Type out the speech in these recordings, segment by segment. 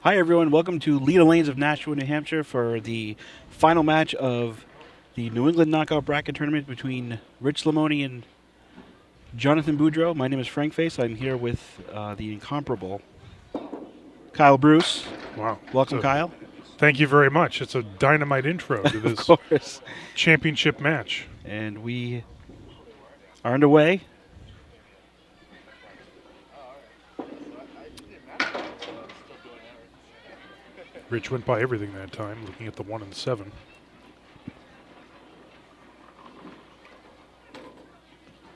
Hi, everyone. Welcome to Leda Lanes of Nashua, New Hampshire for the final match of the New England Knockout Bracket Tournament between Rich Limone and Jonathan Boudreau. My name is Frank Face. I'm here with the incomparable Kyle Bruce. Wow. Welcome, Kyle. Thank you very much. It's a dynamite intro to this Of course. championship match. And we are underway. Rich went by everything that time, looking at the 1 and 7.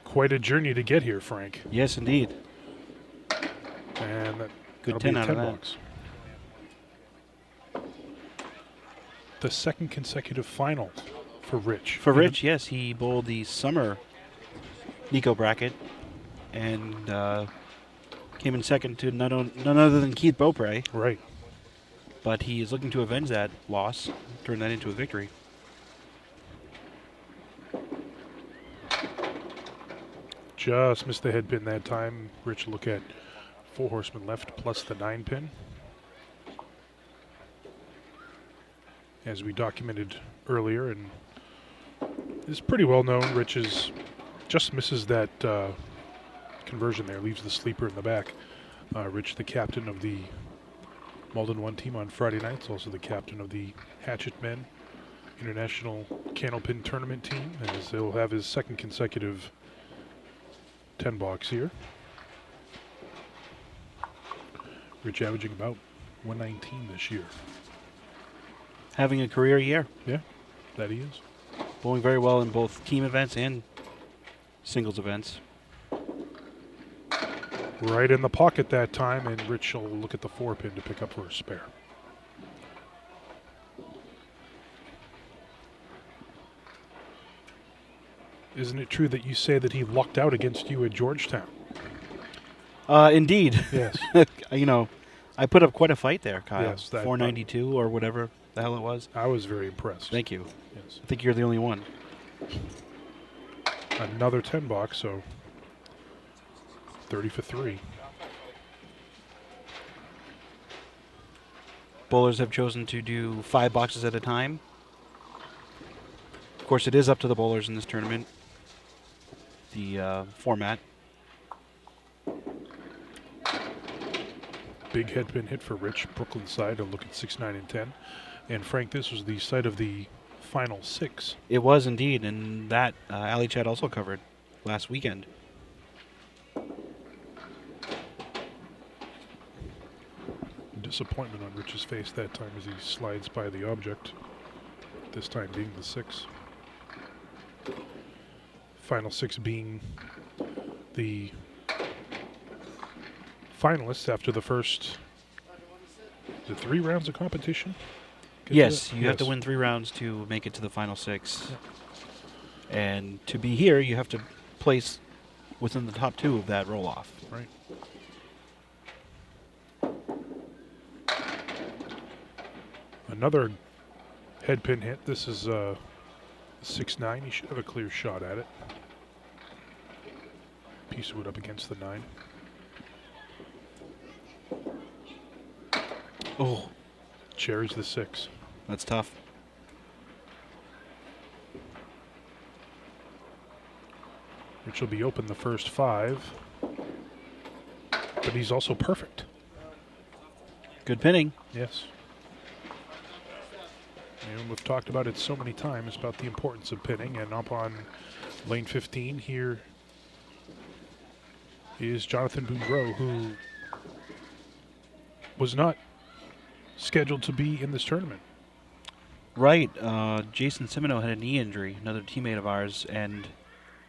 Quite a journey to get here, Frank. Yes, indeed. And Good that'll 10 be out of that. bucks. The second consecutive final for Rich. For Rich, yes, he bowled the summer NEKO bracket and came in second to none other than Keith Beaupre. Right. But he is looking to avenge that loss, turn that into a victory. Just missed the head pin that time. Rich look at 4 horsemen left plus the 9 pin. As we documented earlier, and is pretty well known. Rich just misses that conversion there, leaves the sleeper in the back. Rich, the captain of the Malden 1 team on Friday nights, also the captain of the Hatchet Men International Candlepin Tournament team, as he'll have his second consecutive 10 box here. Rich averaging about 119 this year. Having a career year. Yeah, that he is. Bowling very well in both team events and singles events. Right in the pocket that time, and Rich will look at the 4 pin to pick up for a spare. Isn't it true that you say that he lucked out against you at Georgetown? Indeed. Yes. I put up quite a fight there, Kyle. Yes, that 492 or whatever the hell it was. I was very impressed. Thank you. Yes. I think you're the only one. Another 10 box, so 30 for 3. Bowlers have chosen to do 5 boxes at a time. Of course, it is up to the bowlers in this tournament, the format. Big head pin hit for Rich, Brooklyn side, a look at 6, 9, and 10. And Frank, this was the site of the final 6. It was indeed, and that Ali Chad also covered last weekend. Disappointment on Rich's face that time as he slides by the object, this time being the 6. Final 6 being the finalists after the first 3 rounds of competition. Yes, you have to win 3 rounds to make it to the final 6. Yeah. And to be here, you have to place within the top 2 of that roll-off. Right. Another head pin hit. This is 6-9. You should have a clear shot at it. Piece of wood up against the 9. Oh. Cherries the 6. That's tough. Which will be open the first 5. But he's also perfect. Good pinning. Yes. And we've talked about it so many times about the importance of pinning. And up on lane 15 here is Jonathan Boudreau, who was not scheduled to be in this tournament. Right. Jason Simino had a knee injury, another teammate of ours, and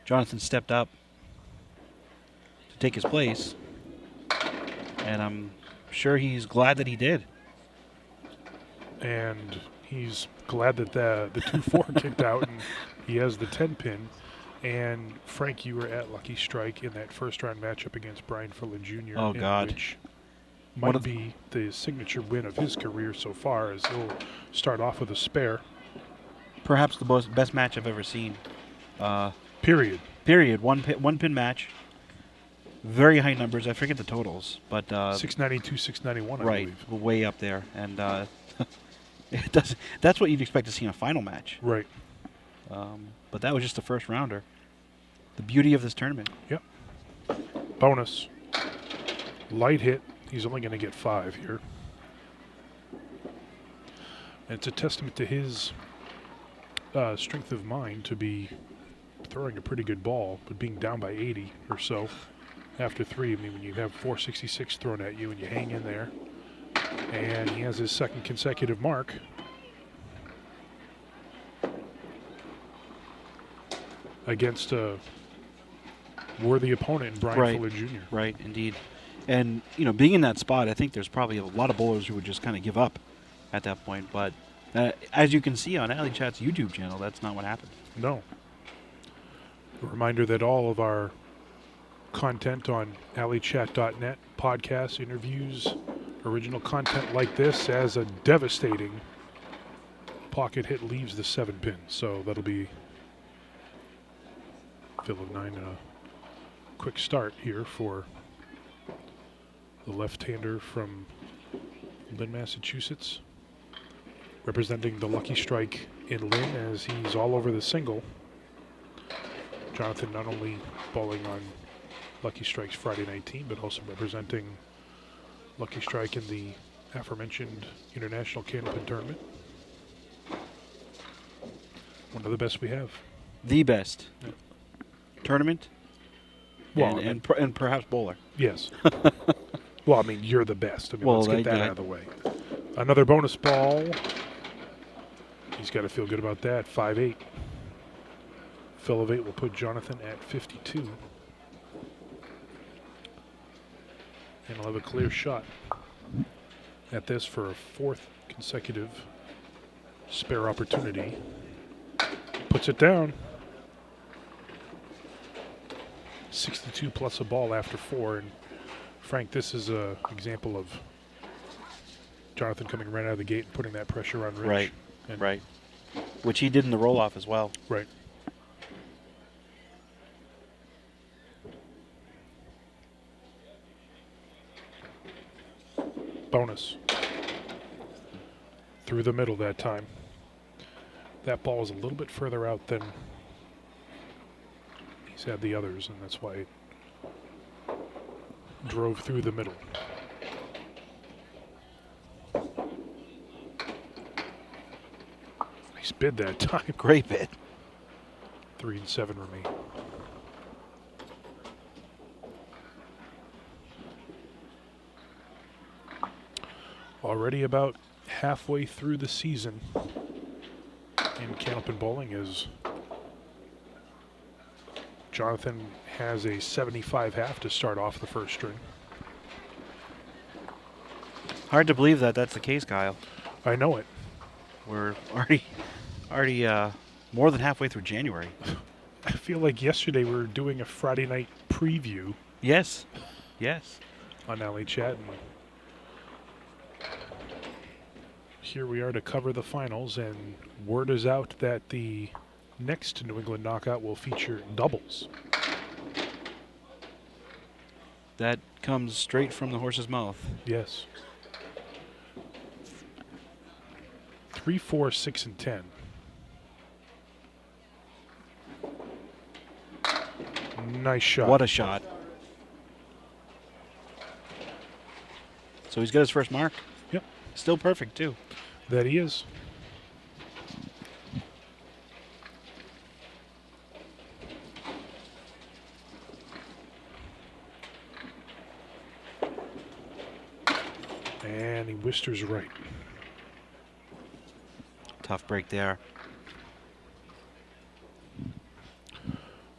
Jonathan stepped up to take his place. And I'm sure he's glad that he did. And he's glad that the 2-4 kicked out and he has the 10 pin. And Frank, you were at Lucky Strike in that first round matchup against Brian Ferlin Jr. Oh, God. Which might be the signature win of his career so far, as he'll start off with a spare. Perhaps the best match I've ever seen. Period. Period. One pin match. very high numbers. I forget the totals, but 692, 691, I right, believe. way up there. And it does. That's what you'd expect to see in a final match. Right. But that was just the first rounder. The beauty of this tournament. Yep. Bonus. Light hit. He's only going to get 5 here. And it's a testament to his strength of mind to be throwing a pretty good ball, but being down by 80 or so after 3. I mean, when you have 466 thrown at you and you hang in there, and he has his second consecutive mark. Against a worthy opponent in Brian Fuller Jr. Right, indeed. And, being in that spot, I think there's probably a lot of bowlers who would just kind of give up at that point. But as you can see on Alley Chat's YouTube channel, that's not what happened. No. A reminder that all of our content on alleychat.net, podcasts, interviews, original content like this, as a devastating pocket hit leaves the 7-pin. So that'll be fill of 9 and a quick start here for the left-hander from Lynn, Massachusetts, representing the Lucky Strike in Lynn as he's all over the single. Jonathan not only bowling on Lucky Strike's Friday night team, but also representing Lucky Strike in the aforementioned International Candlepin Tournament. One of the best we have. The best. Yep. Tournament? Well, and perhaps bowler. Yes. Well, I mean, you're the best. I mean, Well, let's get that out of the way. Another bonus ball. He's got to feel good about that. 5-8. Fill of 8 will put Jonathan at 52. And he'll have a clear shot at this for a 4th consecutive spare opportunity. Puts it down. 62 plus a ball after 4. And Frank, this is an example of Jonathan coming right out of the gate and putting that pressure on Rich. Right, and right. Which he did in the roll-off as well. Right. Bonus. Through the middle that time. That ball was a little bit further out than he's had the others, and that's why it drove through the middle. Nice bid that time. Great bid. 3 and 7 remain. Already about halfway through the season in Candlepin bowling as Jonathan has a 75 half to start off the first string. Hard to believe that that's the case, Kyle. I know it. We're already more than halfway through January. I feel like yesterday we were doing a Friday night preview. Yes. Yes. On Alley Chat, and here we are to cover the finals, and word is out that the next New England knockout will feature doubles. That comes straight from the horse's mouth. Yes. 3, 4, 6, and 10. Nice shot. What a shot. So he's got his first mark. Yep. Still perfect, too. That he is. And he whisters right. Tough break there.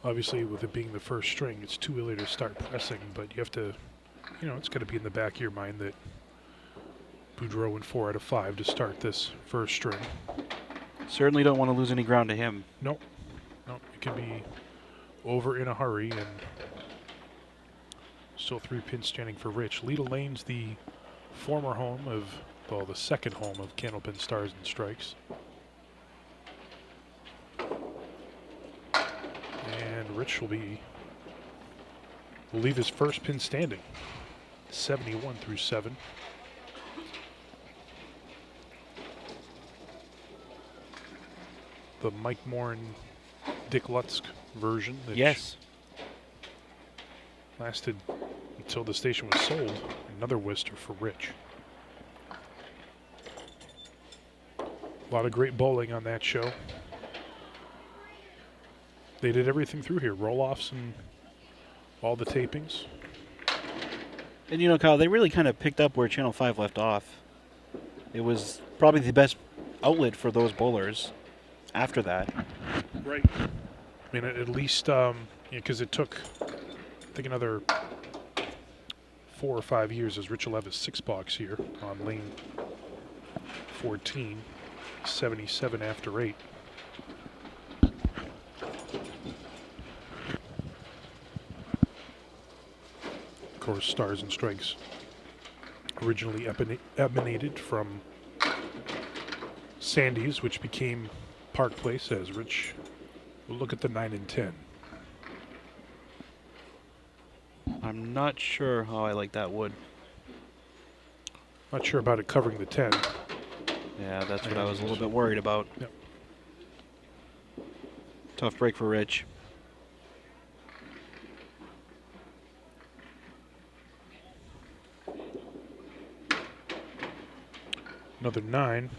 Obviously, with it being the first string, it's too early to start pressing, but you have to, it's got to be in the back of your mind that Boudreau went 4 out of 5 to start this first string. Certainly don't want to lose any ground to him. Nope. Nope. It can be over in a hurry, and still 3 pins standing for Rich. Leda Lane's the former home of, well, the second home of Candlepin Stars and Strikes. And Rich will be will leave his first pin standing. 71 through 7. The Mike Morin, Dick Lutz version. That Yes. lasted until the station was sold. Another Worcester for Rich. A lot of great bowling on that show. They did everything through here. Roll-offs and all the tapings. And you know, Kyle, they really kind of picked up where Channel 5 left off. It was probably the best outlet for those bowlers after that. Right. I mean, at least, because it took, I think, another 4 or 5 years as Rich will have his 6-box here on lane 14, 77 after 8. Of course, Stars and Strikes originally emanated from Sandy's, which became Park Place, as Rich will look at the 9 and 10. I'm not sure how I like that wood. Not sure about it covering the 10. Yeah, that's what I was a little bit worried about. Yep. Tough break for Rich. Another 9,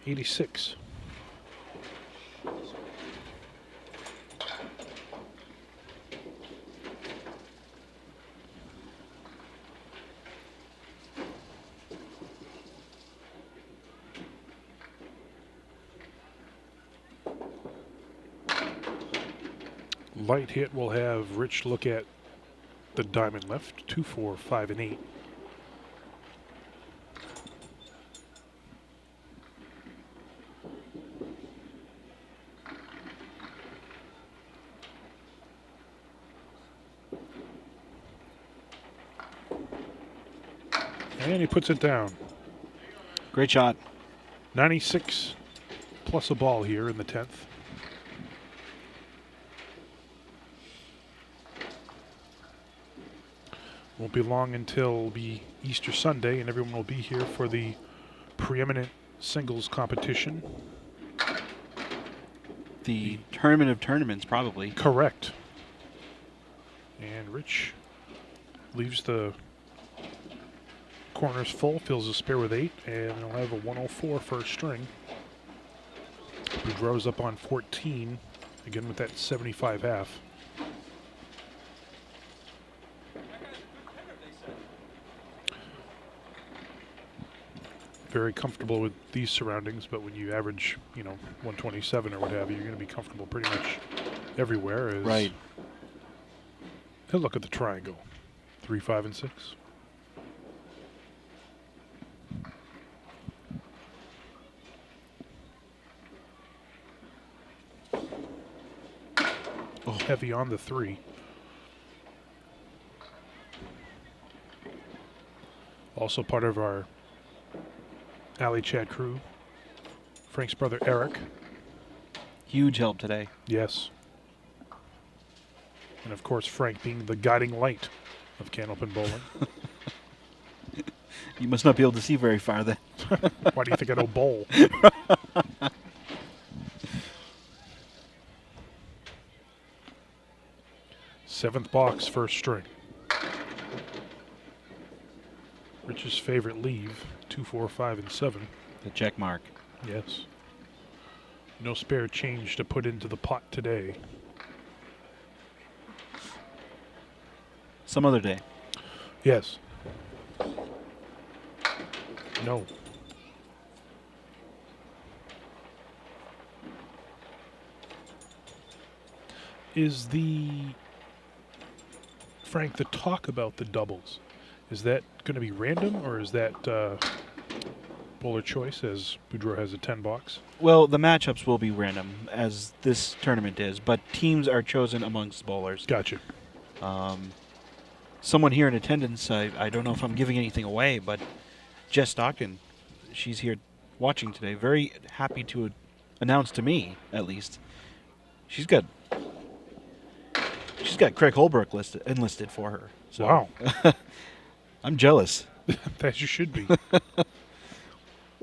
86. Light hit will have Rich look at the diamond left, 2, 4, 5, and 8. And he puts it down. Great shot. 96 plus a ball here in the 10th. Won't be long until it'll be Easter Sunday and everyone will be here for the preeminent singles competition. The tournament of tournaments, probably. Correct. And Rich leaves the corners full, fills the spare with 8, and he'll have a 104 first string. Boudreau's up on 14, again with that 75 half. Very comfortable with these surroundings, but when you average, 127 or what have you, you're going to be comfortable pretty much everywhere. Right. He'll look at the triangle. 3, 5, and 6. Oh, heavy on the 3. Also part of our Alley Chat crew, Frank's brother Eric. Huge help today. Yes. And of course, Frank being the guiding light of Can Open Bowling. You must not be able to see very far then. Why do you think I don't bowl? Seventh box, first string. Rich's favorite leave, 2, 4, 5, and 7. The check mark. Yes. No spare change to put into the pot today. Some other day. Yes. No. Is Frank, the talk about the doubles, is that going to be random, or is that bowler choice, as Boudreau has a 10 box? Well, the matchups will be random, as this tournament is, but teams are chosen amongst bowlers. Gotcha. Someone here in attendance, I don't know if I'm giving anything away, but Jess Stockton, she's here watching today, very happy to announce to me, at least, she's got got Craig Holbrook enlisted for her. So Wow. I'm jealous. As you should be.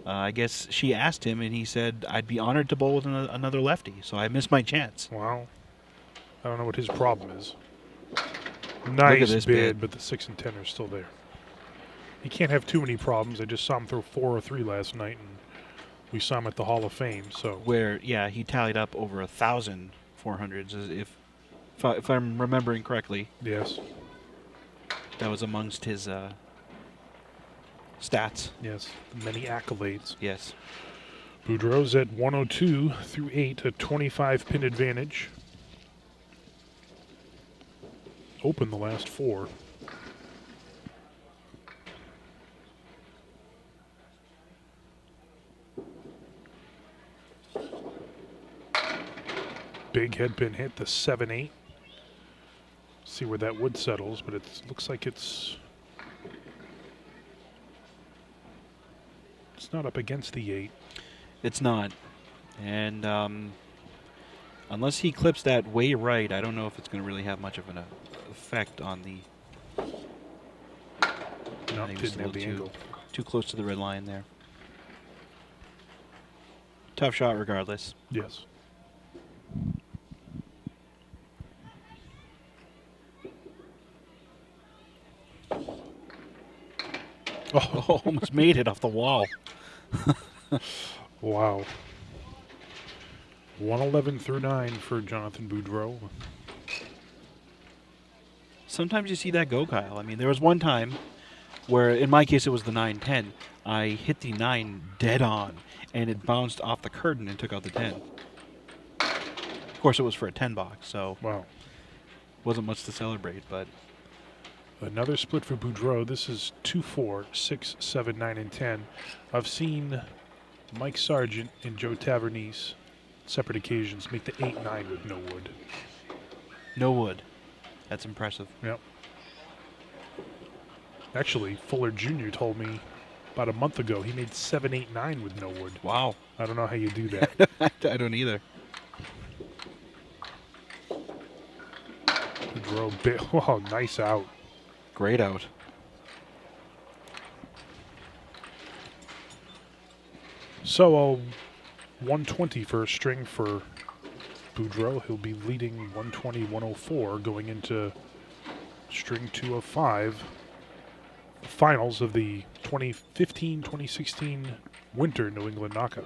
I guess she asked him, and he said, I'd be honored to bowl with another lefty, so I missed my chance. Wow. I don't know what his problem is. Look Nice at this bid. but the 6 and 10 are still there. He can't have too many problems. I just saw him throw 403 last night, and we saw him at the Hall of Fame. So Where, yeah, he tallied up over 1,000 400s, if I'm remembering correctly. yes, That was amongst his stats. yes, many accolades. Yes. Boudreau's at 102 through 8, a 25 pin advantage. Open the last 4. Big head pin hit, the 7-8. See where that wood settles, but it looks like it's not up against the 8. It's not. And unless he clips that way right, I don't know if it's going to really have much of an effect on the... No, I think it's didn't have the angle. too close to the red line there. Tough shot regardless. Yes. Oh, almost made it off the wall. Wow. 111 through 9 for Jonathan Boudreau. Sometimes you see that go, Kyle. I mean, there was one time where, in my case, it was the 9-10. I hit the 9 dead on, and it bounced off the curtain and took out the 10. Of course, it was for a 10 box, so Wow. wasn't much to celebrate, but Another split for Boudreau. This is 2-4, 6, 7, 9, and 10. I've seen Mike Sargent and Joe Tavernese, separate occasions, make the 8-9 with no wood. no wood. That's impressive. Yep. Actually, Fuller Jr. told me about a month ago he made 7-8-9 with no wood. Wow. I don't know how you do that. I don't either. Boudreau, wow, nice out. Great out. So, 120 for a string for Boudreau. He'll be leading 120-104 going into string 2 of 5. Finals of the 2015-2016 Winter New England Knockout.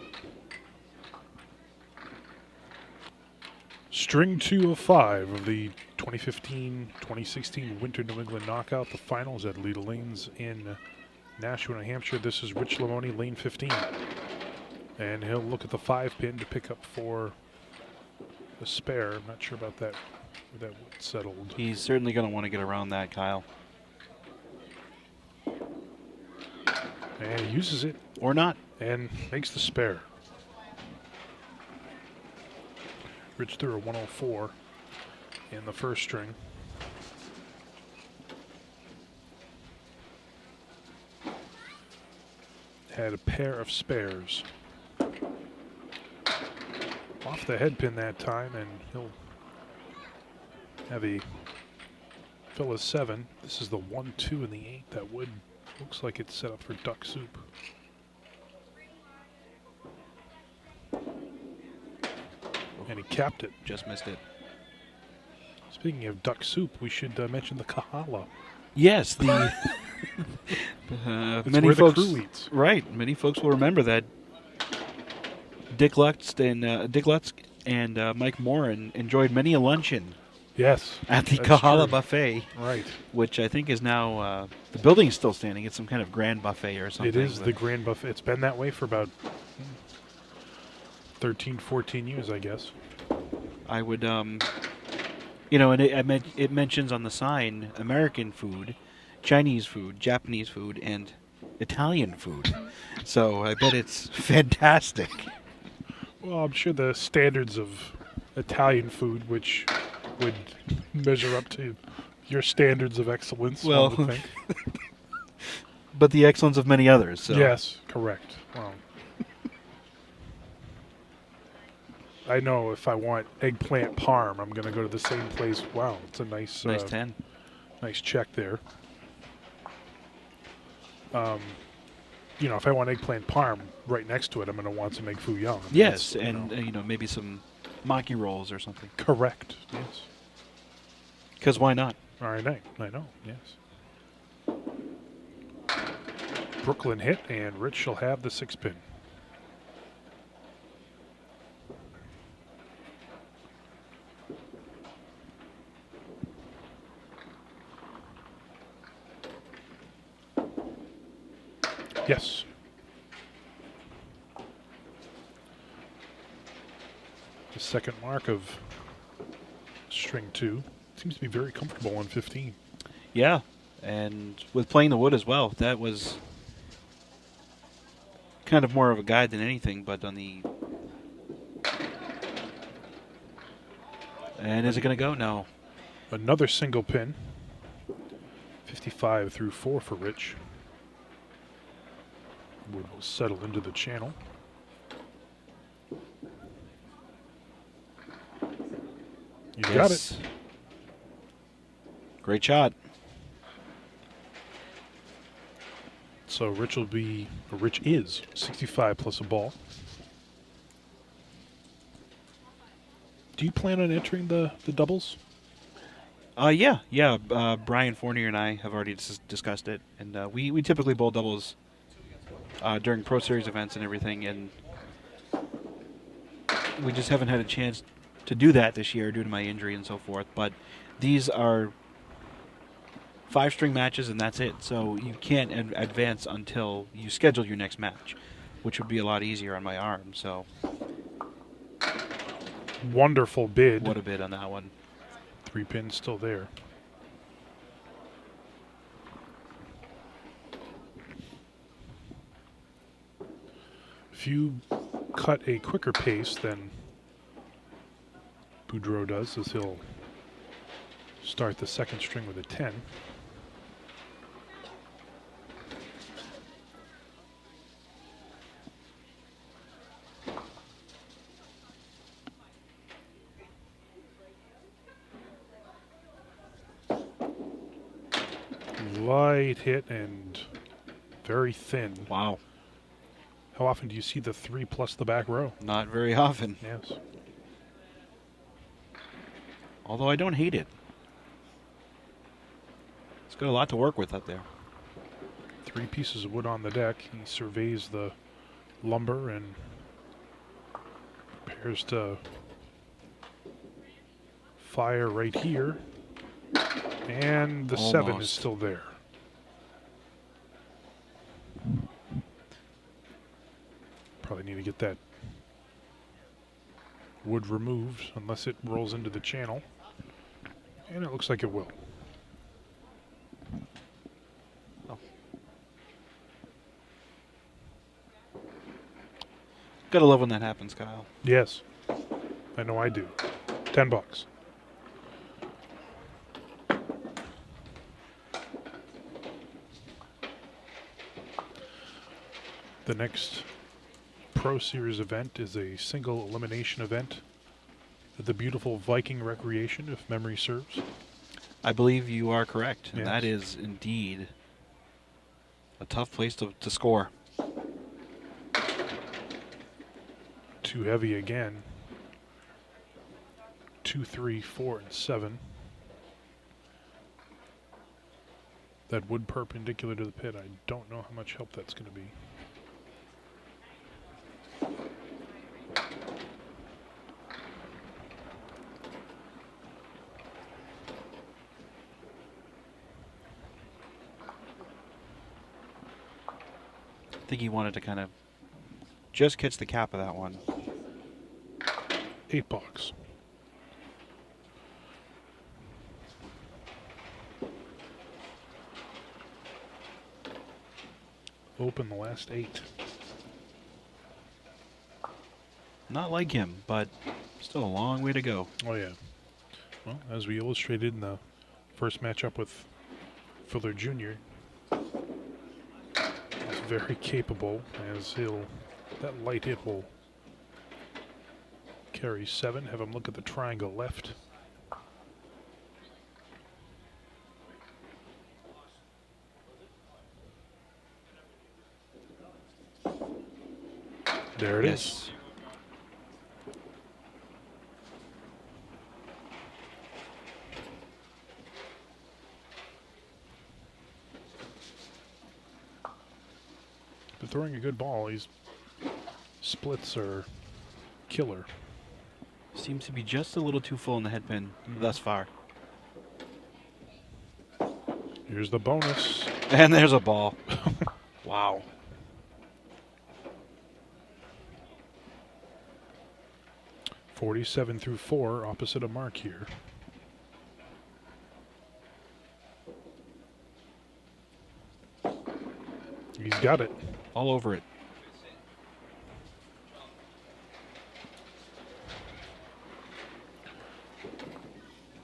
String 2 of 5 of the 2015-2016 Winter New England Knockout. The finals at Leda Lanes in Nashua, New Hampshire. This is Rich Limone, lane 15. And he'll look at the 5 pin to pick up for a spare. I'm not sure about that, where that wood settled. He's certainly going to want to get around that, Kyle. And he uses it Or not. and makes the spare. Rich threw a 104 in the first string. Had a pair of spares. Off the head pin that time, and he'll have a fill a 7. This is the 1-2 and the 8. That wood looks like it's set up for duck soup. And he capped it. Just missed it. Speaking of duck soup, we should mention the kahala. Yes, the It's many where folks, the crew eats. right? Many folks will remember that Dick Lutz and Mike Morin enjoyed many a luncheon Yes. at the that's Kahala true. Buffet, Right. which I think is now the building is still standing. It's some kind of grand buffet or something. It is but the Grand Buffet. It's been that way for about 13, 14 years, I guess. I would, and it mentions on the sign American food, Chinese food, Japanese food, and Italian food. So I bet it's fantastic. Well, I'm sure the standards of Italian food, which would measure up to your standards of excellence, Well, one would think. But the excellence of many others. So. Yes, correct. Well, I know if I want eggplant parm, I'm going to go to the same place. Wow, it's a nice, Nice 10. nice check there. You know, if I want eggplant parm right next to it, I'm going to want some egg foo young. I mean, Yes, that's, and maybe some maki rolls or something. correct. Yes. Because why not? All right, I know. Yes. Brooklyn hit, and Rich shall have the 6-pin. Yes. The second mark of string 2. Seems to be very comfortable on 15. Yeah, and with playing the wood as well, that was kind of more of a guide than anything, but on the... And is it going to go? No. Another single pin. 55 through 4 for Rich. Wood will settle into the channel. You got it. Great shot. So Rich is 65 plus a ball. Do you plan on entering the doubles? Yeah. Brian Fournier and I have already discussed it, and we typically bowl doubles during Pro Series events and everything, and we just haven't had a chance to do that this year due to my injury and so forth. But these are 5-string matches, and that's it. So you can't advance until you schedule your next match, which would be a lot easier on my arm. So Wonderful bid. what a bid on that one. 3 pins still there. If you cut a quicker pace than Boudreau does, as he'll start the second string with a 10. Light hit and very thin. Wow. How often do you see the 3 plus the back row? Not very often. Yes. Although I don't hate it. It's got a lot to work with up there. 3 pieces of wood on the deck. He surveys the lumber and prepares to fire right here. And the 7 is Almost. still there. Probably need to get that wood removed unless it rolls into the channel. And it looks like it will. Oh. Gotta love when that happens, Kyle. Yes. I know I do. $10. The next Pro Series event is a single elimination event at the beautiful Viking Recreation, if memory serves. I believe you are correct. And Yes. that is indeed a tough place to score. Too heavy again. 2, 3, 4, and 7. That wood perpendicular to the pit, I don't know how much help that's going to be. I think he wanted to kind of just catch the cap of that one. $8. Open the last 8. Not like him, but still a long way to go. Oh, yeah. Well, as we illustrated in the first matchup with Fuller Jr., he's very capable, as that light hit will carry 7. Have him look at the triangle left. There it is. But throwing a good ball, his splits are killer. Seems to be just a little too full in the head pin thus far. Here's the bonus. And there's a ball. Wow. .47 through 4, opposite of mark here. He's got it. All over it.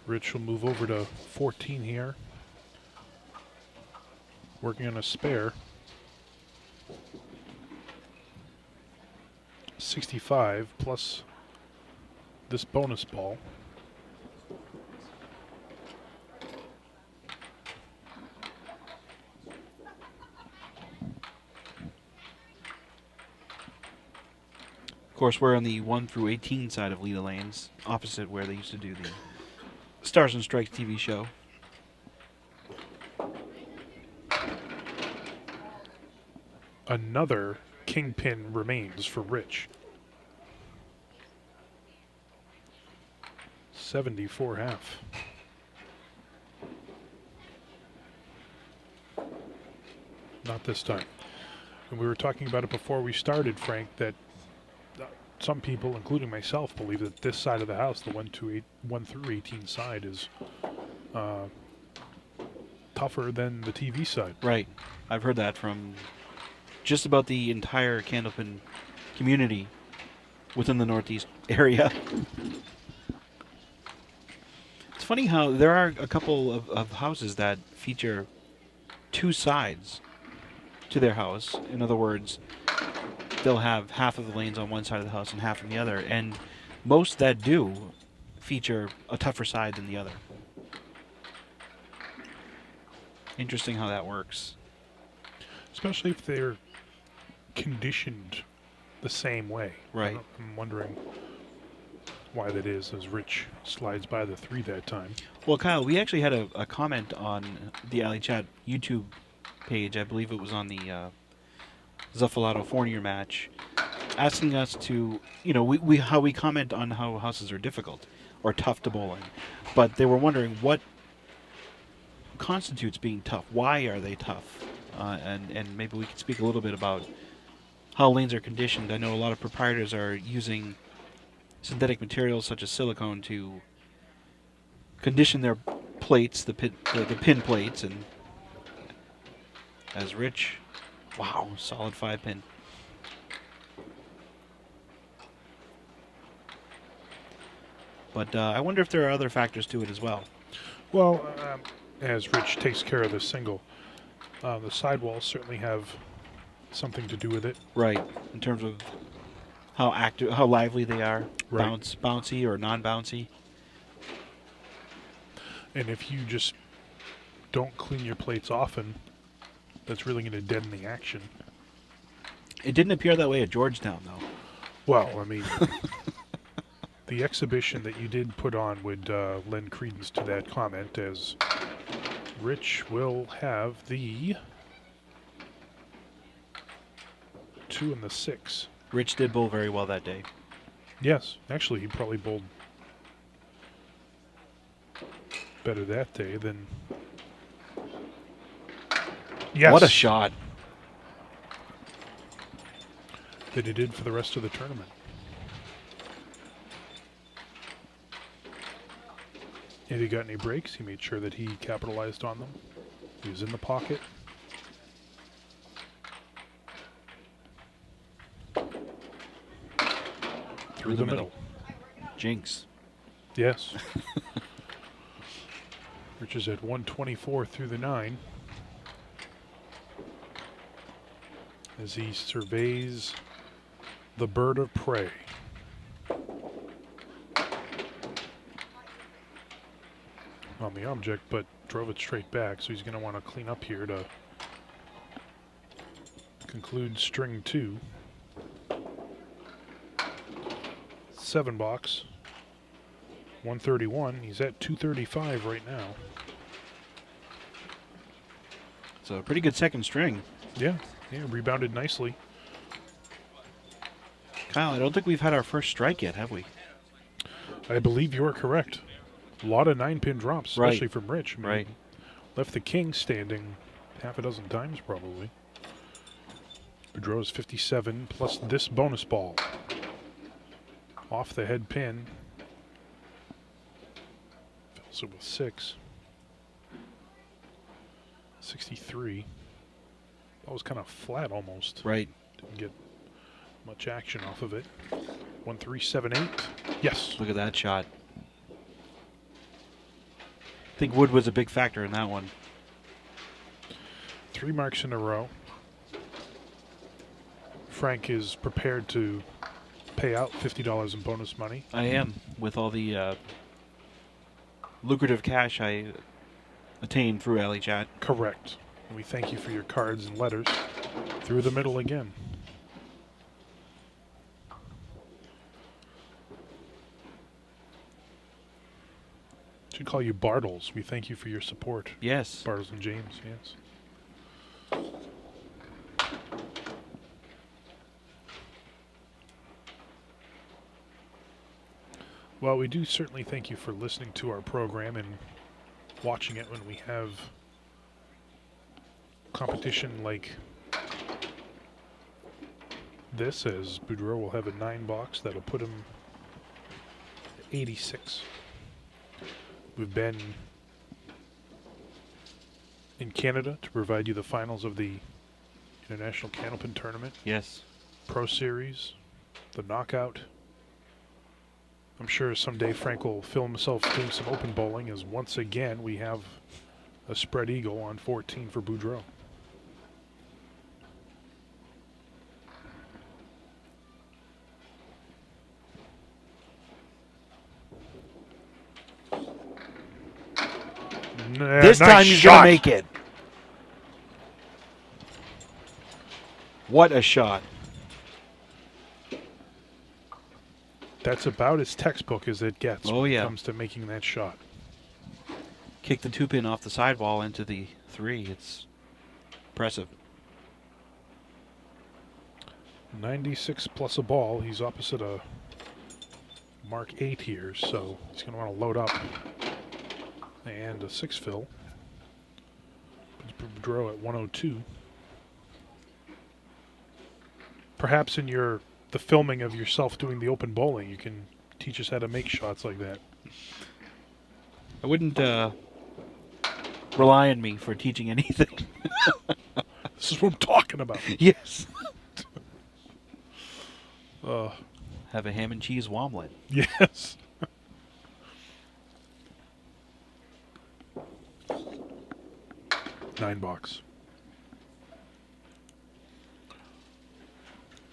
Rich will move over to 14 here. Working on a spare. 65 plus this bonus ball. Of course, we're on the 1 through 18 side of Leda lanes, opposite where they used to do the Stars and Strikes TV show. Another kingpin remains for Rich. 74.5. Not this time. And we were talking about it before we started, Frank, that some people, including myself, believe that this side of the house, the 1 through 18 side, is tougher than the TV side. Right. I've heard that from just about the entire Candlepin community within the Northeast area. It's funny how there are a couple of houses that feature 2 sides to their house. In other words, they'll have half of the lanes on one side of the house and half on the other. And most that do feature a tougher side than the other. Interesting how that works. Especially if they're conditioned the same way. Right. I'm wondering why that is, as Rich slides by the 3 that time. Well, Kyle, we actually had a comment on the Alley Chat YouTube page. I believe it was on the Zuffalato Fournier match, asking us to, how we comment on how houses are difficult or tough to bowl in. But they were wondering what constitutes being tough. Why are they tough? And maybe we could speak a little bit about how lanes are conditioned. I know a lot of proprietors are using synthetic materials such as silicone to condition their plates, the pin plates, and as Rich, wow, solid 5-pin. But I wonder if there are other factors to it as well. Well, as Rich takes care of the single, the sidewalls certainly have something to do with it. Right, in terms of how active, how lively they are, Right. bouncy or non-bouncy. And if you just don't clean your plates often, that's really going to deaden the action. It didn't appear that way at Georgetown, though. Well, I mean, the exhibition that you did put on would lend credence to that comment, as Rich will have the 2 and the 6. Rich did bowl very well that day. Yes, actually, he probably bowled better that day than... Yes. What a shot. That he did for the rest of the tournament. If he got any breaks, he made sure that he capitalized on them. He was in the pocket. Through the middle. Jinx. Yes. Rich is at 124 through the 9. As he surveys the bird of prey. on the object, but drove it straight back, so he's going to want to clean up here to conclude string 2. 7 box. 131. He's at 235 right now. It's a pretty good second string. Yeah, rebounded nicely. Kyle, I don't think we've had our first strike yet, have we? I believe you are correct. A lot of 9-pin drops, especially Right. from Rich. I mean, Right. left the king standing half a dozen times probably. Boudreau is 57 plus this bonus ball. Off the head pin. Fills it with 6. 63. That was kind of flat almost. Right. Didn't get much action off of it. 1378. Yes. Look at that shot. I think wood was a big factor in that one. 3 marks in a row. Frank is prepared to pay out $50 in bonus money. I am, with all the lucrative cash I attained through Alley Chat. Correct. And we thank you for your cards and letters. Through the middle again. Should call you Bartles. We thank you for your support. Yes. Bartles and James, yes. Well, we do certainly thank you for listening to our program and watching it when we have competition like this, as Boudreau will have a 9 box that'll put him at 86. We've been in Canada to provide you the finals of the International Can Open Tournament, Yes. Pro Series, the Knockout. I'm sure someday Frank will film himself doing some open bowling, as once again we have a spread eagle on 14 for Boudreau. This Nice time he's shot. going to make it. What a shot. That's about as textbook as it gets Oh, when yeah. it comes to making that shot. Kick the 2-pin off the sidewall into the 3. It's impressive. 96 plus a ball. He's opposite a Mark 8 here, so he's going to want to load up. And a 6 fill. Boudreau at 102. Perhaps in the filming of yourself doing the open bowling, you can teach us how to make shots like that. I wouldn't rely on me for teaching anything. This is what I'm talking about. Yes. Uh, Have a ham and cheese omelet. yes. Nine box.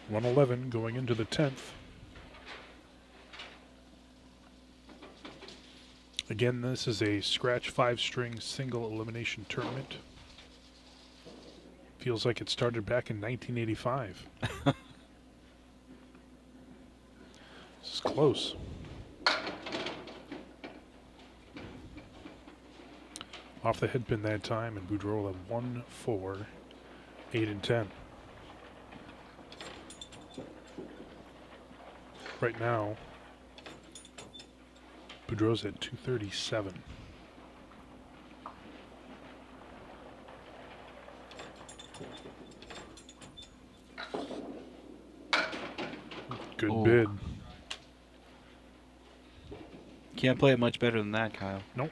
111 going into the 10th. Again, this is a scratch 5-string single elimination tournament. Feels like it started back in 1985. This is close. Off the head pin that time, and Boudreau will have 1, 4, 8, and 10. Right now, Boudreau's at 237. Good Oh. bid. Can't play it much better than that, Kyle. Nope.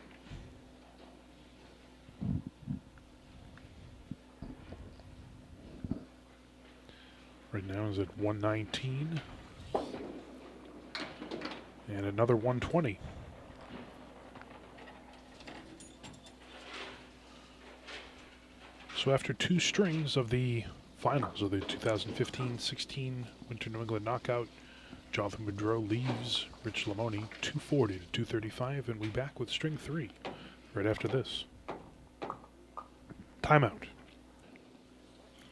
Right now is at 119. And another 120. So after 2 strings of the finals of the 2015-16 Winter New England Knockout, Jonathan Boudreau leaves Rich Limone 240 to 235, and we back with string 3. right after this. Timeout.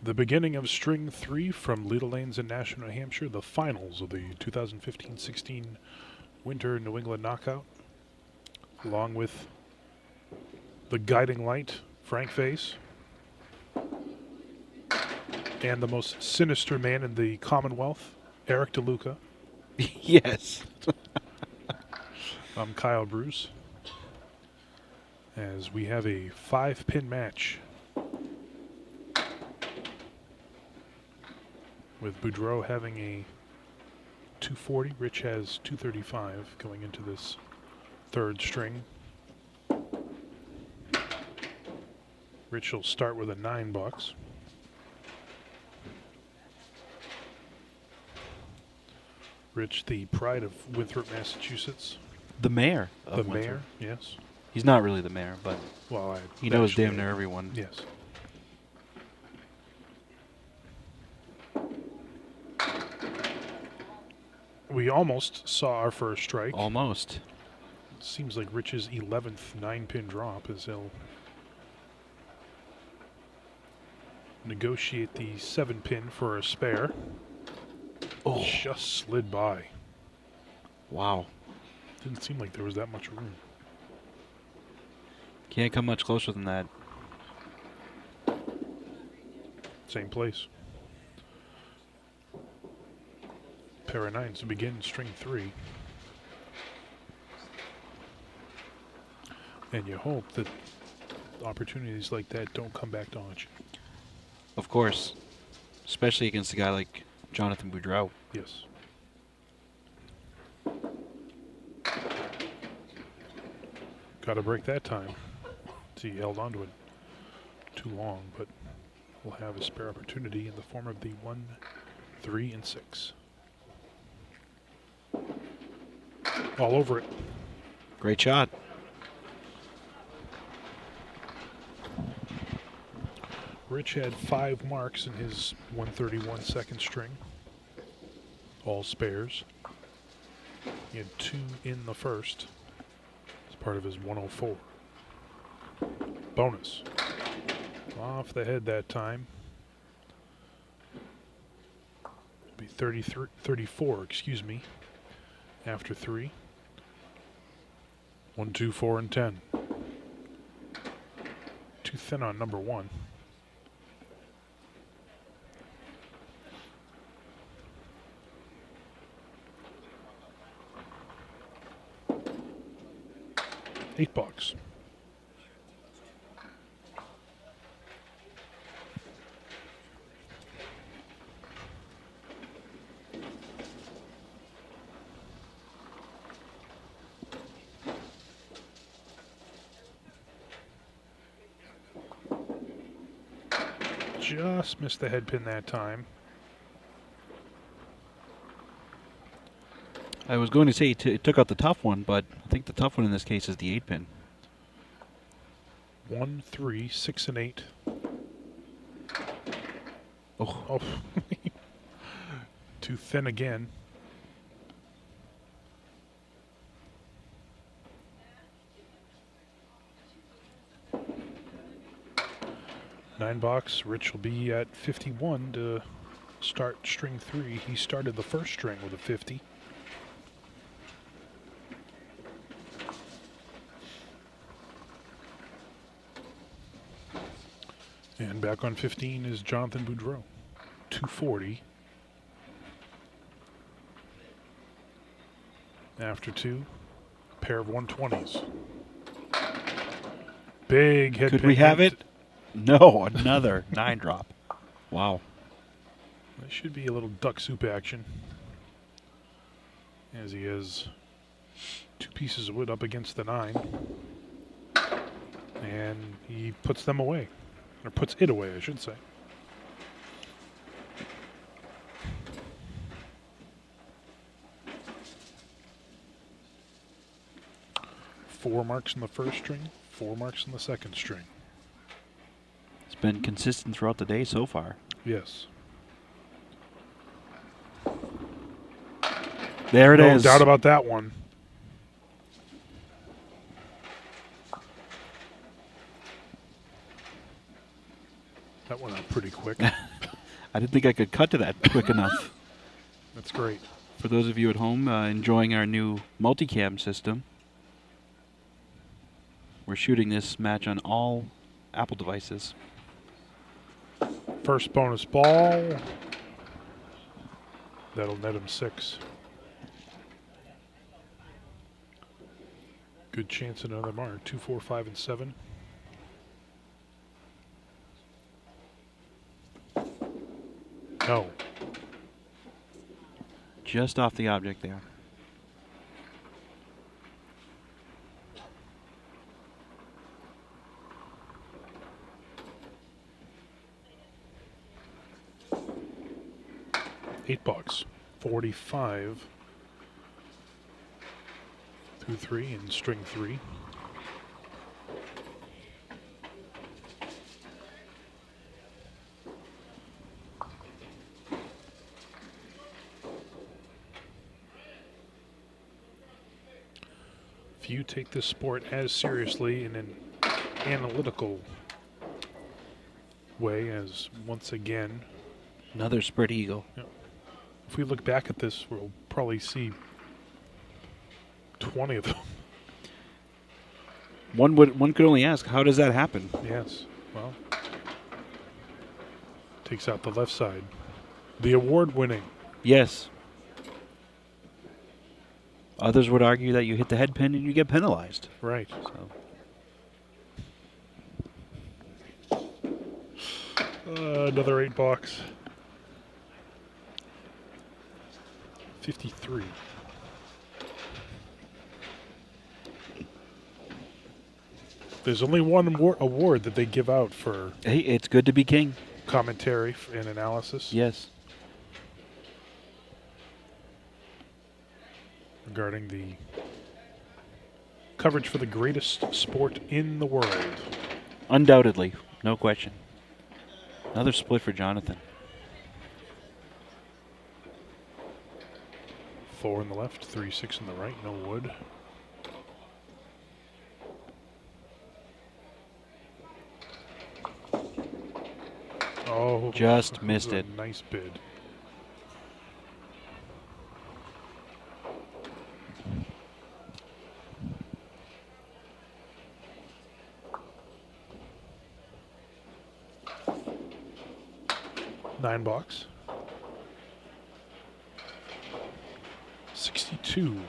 The beginning of string 3 from Leda Lanes in Nashua, New Hampshire, the finals of the 2015-16 Winter New England Knockout, along with the guiding light, Frank Face, and the most sinister man in the Commonwealth, Eric DeLuca. Yes. I'm Kyle Bruce, as we have a 5-pin match with Boudreau having a 240. Rich has 235 going into this third string. Rich will start with a $9. Rich, the pride of Winthrop, Massachusetts. The mayor. The mayor, yes. He's not really the mayor, but Well, he knows damn near everyone. Yes. We almost saw our first strike. Almost. Seems like Rich's 11th 9-pin drop as he'll negotiate the 7-pin for a spare. Oh. Just slid by. Wow. Didn't seem like there was that much room. Can't come much closer than that. Same place. Pair of 9s to begin string 3. And you hope that opportunities like that don't come back to haunt you. Of course. Especially against a guy like Jonathan Boudreau. Yes. Got to break that time. See, he held on to it too long, but we'll have a spare opportunity in the form of the 1, 3, and 6. All over it. Great shot. Rich had 5 marks in his 131 second string. All spares. He had 2 in the first as part of his 104. Bonus. Off the head that time. Be 34, excuse me, after 3. 1, 2, 4, and 10. Too thin on number 1. $8. Just missed the head pin that time. I was going to say it took out the tough one, but I think the tough one in this case is the 8-pin. 1, 3, 6, and 8. Oh. Too thin again. $9. Rich will be at 51 to start string 3. He started the first string with a 50. And back on 15 is Jonathan Boudreau. 240. After 2, pair of 120s. Big head. Could we have it? No, another 9 drop. Wow. That should be a little duck soup action, as he has 2 pieces of wood up against the 9. And he puts them away. Or puts it away, I should say. Four marks in the first string, 4 marks in the second string. It's been consistent throughout the day so far. Yes. There it is. No doubt about that one. That went out pretty quick. I didn't think I could cut to that quick enough. That's great. For those of you at home enjoying our new multicam system, we're shooting this match on all Apple devices. First bonus ball. That'll net him 6. Good chance at another mark. 2, 4, 5, and 7. No. Just off the object there. $8. 45 through 3 and string 3. If you take this sport as seriously in an analytical way as once again, Another spread eagle. if we look back at this, we'll probably see 20 of them. One could only ask, how does that happen? Yes. Well, takes out the left side. The award-winning. Yes. Others would argue that you hit the head pin and you get penalized. Right. So Another $8. 53. There's only one award that they give out for hey, it's good to be king. commentary and analysis Yes. regarding the coverage for the greatest sport in the world. Undoubtedly. No question. Another split for Jonathan. 4 in the left, 3, 6 in the right, no wood. Oh, Just that missed was a it. Nice bid. $9. 62.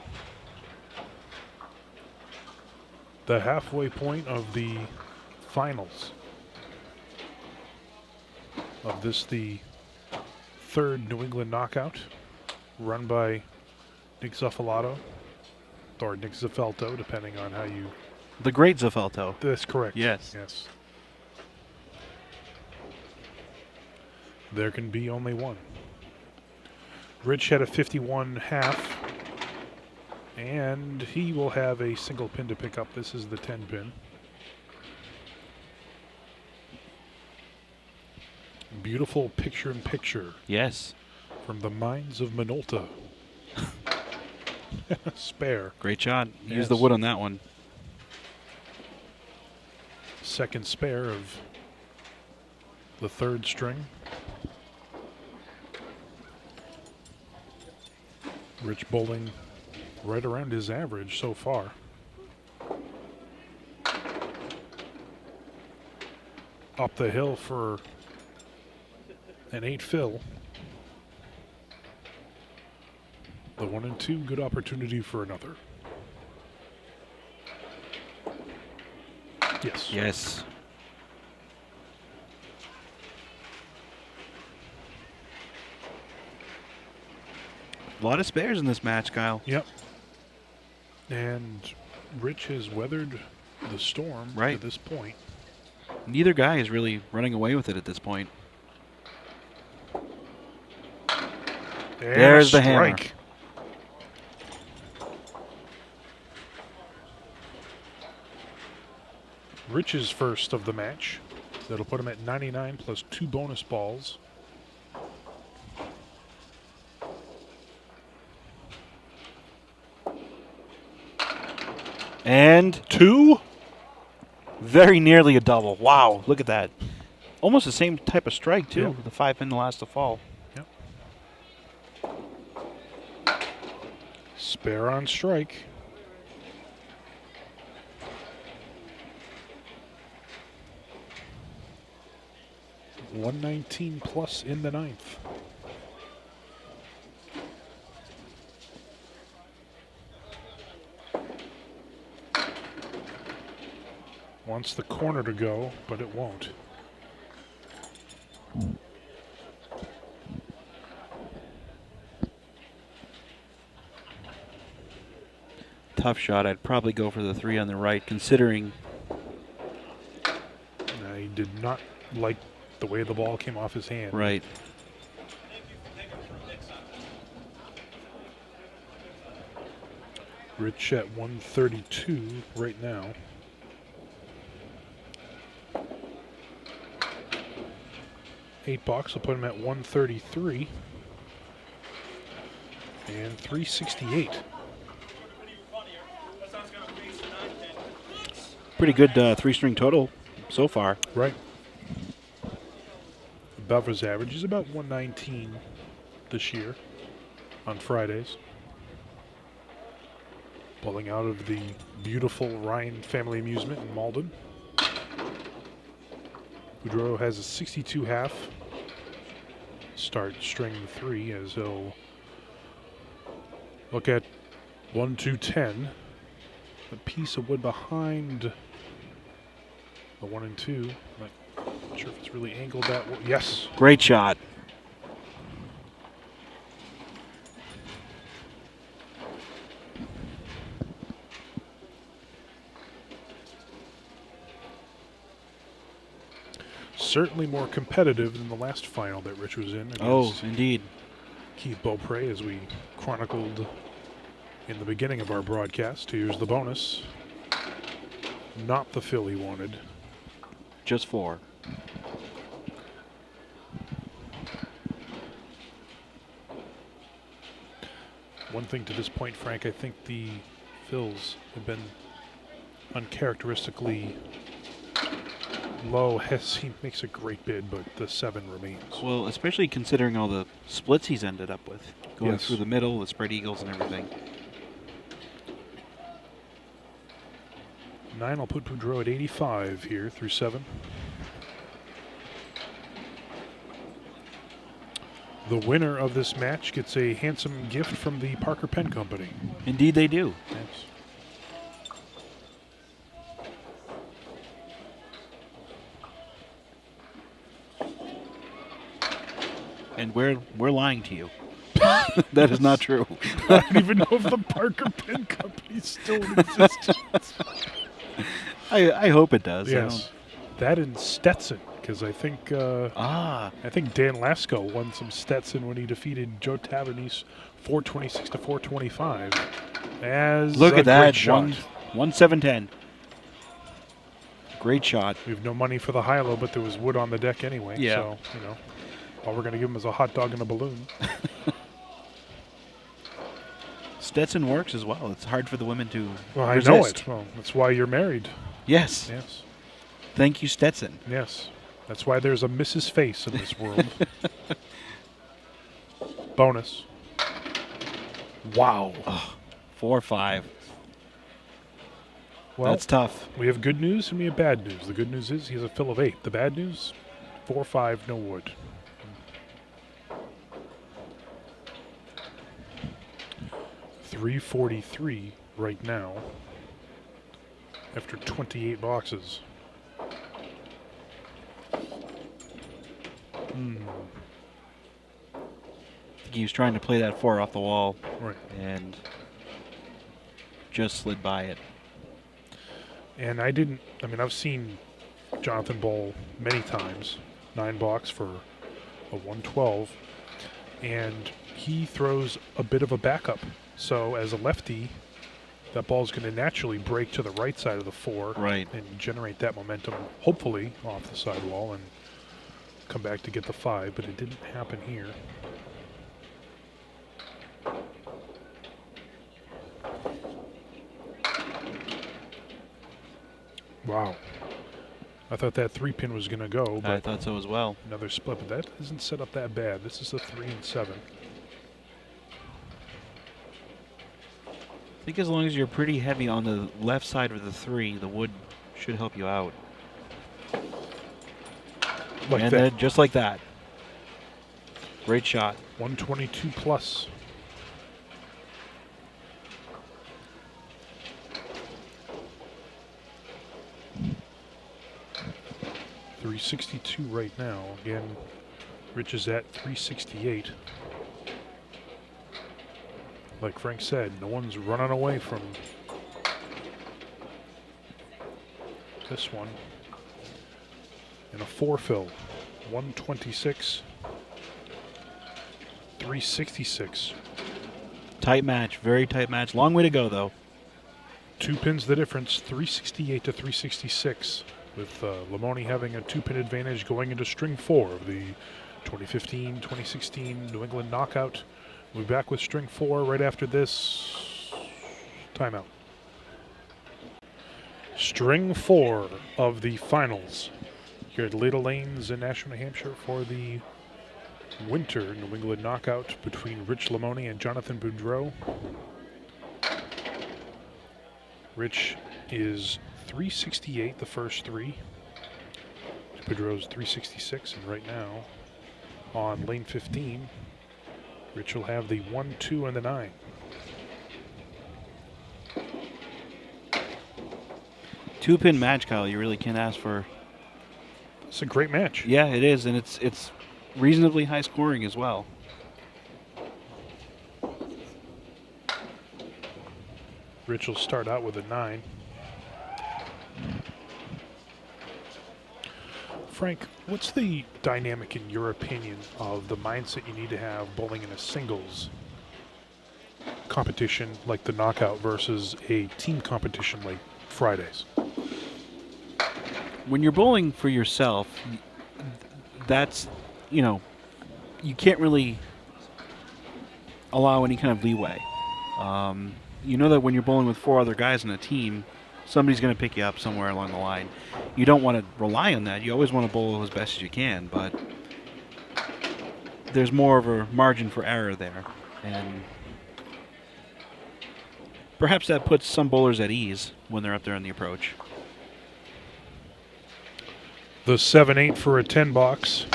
The halfway point of the finals of this, the third New England knockout, run by Nick Zuffalato, or Nick Zaffelto, depending on how you... The great Zaffelto. That's correct. Yes. Yes. There can be only one. Rich had a 51 half, and he will have a single pin to pick up. This is the 10 pin. Beautiful picture-in-picture Yes. from the mines of Minolta. Spare. Great shot. Yes. Use the wood on that one. Second spare of the third string. Rich bowling right around his average so far. Up the hill for an 8 fill. The 1 and 2, good opportunity for another. Yes. Yes. A lot of spares in this match, Kyle. Yep. And Rich has weathered the storm Right. to this point. Neither guy is really running away with it at this point. And There's a the hammer. strike. Rich's first of the match. That'll put him at 99 plus 2 bonus balls. And 2? very nearly a double. Wow, look at that. almost the same type of strike, too. Yep. The 5-pin, the last to fall. Yep. Spare on strike. $119 plus in the ninth. Wants the corner to go, but it won't. Tough shot. I'd probably go for the 3 on the right, considering. He did not like the way the ball came off his hand. Right. Rich at 132 right now. $8 will put him at 133 and 368. Pretty good 3-string total so far. Right. Above his average is about 119 this year on Fridays. Pulling out of the beautiful Ryan Family Amusement in Malden. Boudreau has a 62 half. Start string 3 as he'll look at 1, 2, 10. A piece of wood behind the 1 and 2. Not sure if it's really angled that way. Yes. Great shot. Certainly more competitive than the last final that Rich was in. Oh, indeed. Keith Beaupre, as we chronicled in the beginning of our broadcast. Here's the bonus. Not the fill he wanted. Just 4. One thing to this point, Frank, I think the fills have been uncharacteristically low. He makes a great bid, but the 7 remains. Well, especially considering all the splits he's ended up with. Going Yes. through the middle, the spread eagles and everything. 9 will put Boudreau at 85 here through 7. The winner of this match gets a handsome gift from the Parker Pen Company. Indeed they do. Yes. And we're lying to you. That is not true. I don't even know if the Parker Pen Company is still in existence. I hope it does. Yes, that and Stetson, because I think Dan Lasko won some Stetson when he defeated Joe Tavernese 426 to 425. As Look at that, shot. 1-7-10. Great shot. We have no money for the high-low, but there was wood on the deck anyway. Yeah. So, all we're going to give him is a hot dog and a balloon. Stetson works as well. It's hard for the women to Well, I resist. know it. Well, that's why you're married. Yes. Yes. Thank you, Stetson. Yes. That's why there's a Mrs. Face in this world. Bonus. Wow. 4-5. Well, That's tough. we have good news and we have bad news. The good news is he has a fill of 8. The bad news, 4-5, no wood. $343 right now after 28 boxes. I think he was trying to play that 4 off the wall Right. and just slid by it. And I've seen Jonathan bowl many times, 9 box for a 112, and he throws a bit of a backup. So as a lefty, that ball's going to naturally break to the right side of the 4 Right. and generate that momentum, hopefully, off the sidewall and come back to get the 5, but it didn't happen here. Wow. I thought that 3-pin was going to go, I but thought so as well. another split. But that isn't set up that bad. This is a 3 and 7. I think as long as you're pretty heavy on the left side of the 3, the wood should help you out. Like and that. then just like that. Great shot. 122 plus. $362 right now. Again, Rich is at 368. Like Frank said, no one's running away from this one. And a 4 fill. 126. 366. Tight match. Very tight match. Long way to go, though. 2 pins the difference. 368 to 366. With Limone having a 2-pin advantage going into string 4 of the 2015-2016 New England Knockout. We'll be back with string 4 right after this timeout. String 4 of the finals here at Leda Lanes in Nashua, New Hampshire for the winter New England Knockout between Rich Limone and Jonathan Boudreau. Rich is 368 the first 3. Boudreau's 366, and right now on lane 15, Rich will have the 1, 2, and the 9. Two-pin match, Kyle. You really can't ask for. It's a great match. Yeah, it is, and it's reasonably high scoring as well. Rich will start out with a 9. Frank, what's the dynamic, in your opinion, of the mindset you need to have bowling in a singles competition like the knockout versus a team competition like Fridays? When you're bowling for yourself, that's, you can't really allow any kind of leeway. You know that when you're bowling with 4 other guys in a team, somebody's going to pick you up somewhere along the line. You don't want to rely on that. You always want to bowl as best as you can, but there's more of a margin for error there. And perhaps that puts some bowlers at ease when they're up there in the approach. The 7-8 for a 10 box,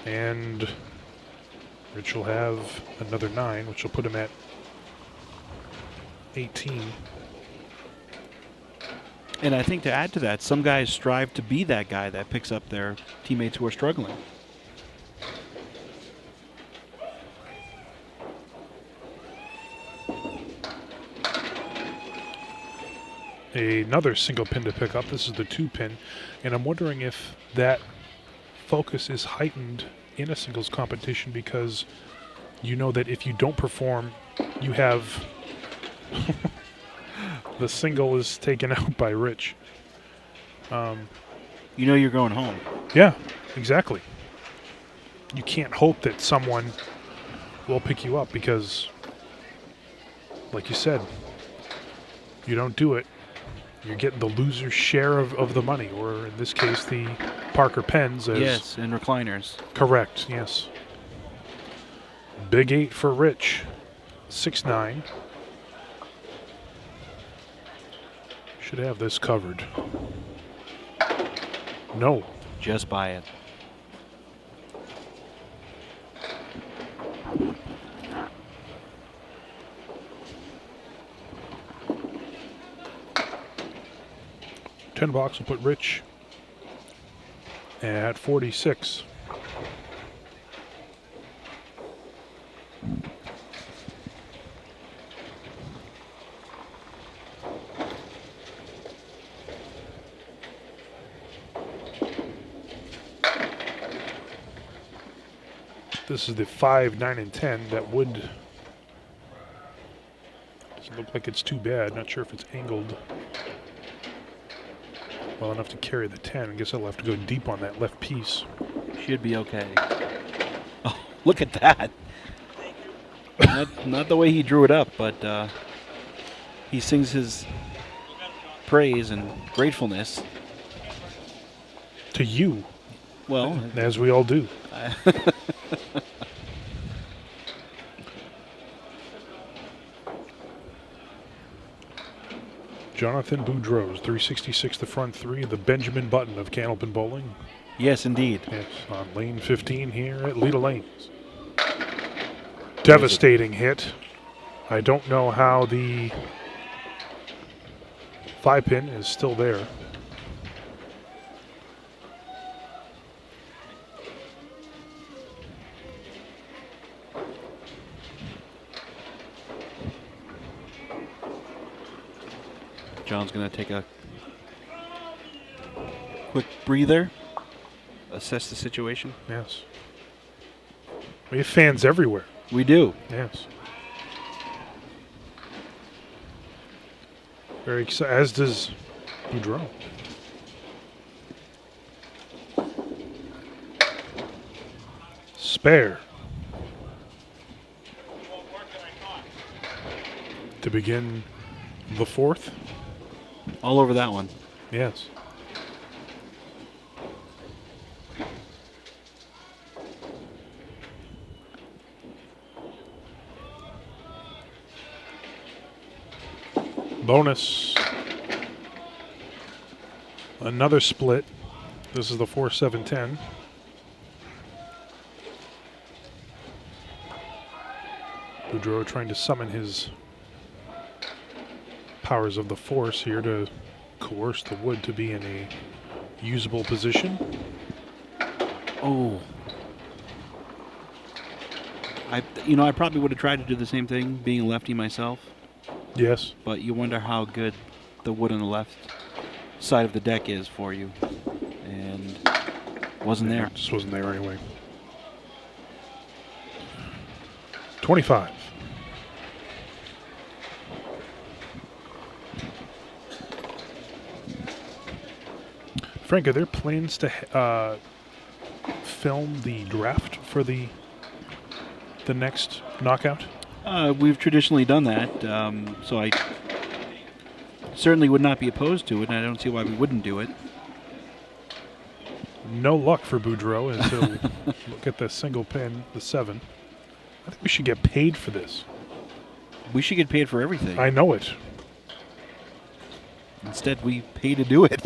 and Rich will have another 9, which will put him at 18. And I think to add to that, some guys strive to be that guy that picks up their teammates who are struggling. Another single pin to pick up. This is the 2-pin, and I'm wondering if that focus is heightened in a singles competition because you know that if you don't perform, you have the single is taken out by Rich. You know you're going home. Yeah, exactly. You can't hope that someone will pick you up because, like you said, you don't do it, you're getting the loser's share of the money, or in this case, the Parker Pens. Yes, and recliners. Correct, yes. Big 8 for Rich. 6-9. Should have this covered. No. Just buy it. $10 will put Rich at 46. This is the 5, 9, and 10. That would doesn't look like it's too bad. Not sure if it's angled well enough to carry the 10. I guess I'll have to go deep on that left piece. Should be okay. Oh, look at that. Not the way he drew it up, but he sings his praise and gratefulness. To you, Well, as we all do. Jonathan Boudreau's 366 the front three, the Benjamin Button of Candlepin Bowling. yes, indeed. Yes, on lane 15 here at Leda Lanes. Devastating hit. I don't know how the 5-pin is still there. John's going to take a quick breather, assess the situation. Yes. We have fans everywhere. We do. Yes. Very excited, as does Boudreau. Spare. To begin the fourth. All over that one. Yes. Bonus. Another split. This is the 4-7-10. Boudreau trying to summon his powers of the force here to coerce the wood to be in a usable position. Oh. I probably would have tried to do the same thing, being a lefty myself. Yes. But you wonder how good the wood on the left side of the deck is for you. And wasn't there. Just wasn't there anyway. 25. Frank, are there plans to film the draft for the next knockout? We've traditionally done that, so I certainly would not be opposed to it, and I don't see why we wouldn't do it. No luck for Boudreau as he'll look at the single pin, the 7. I think we should get paid for this. We should get paid for everything. I know it. Instead, we pay to do it.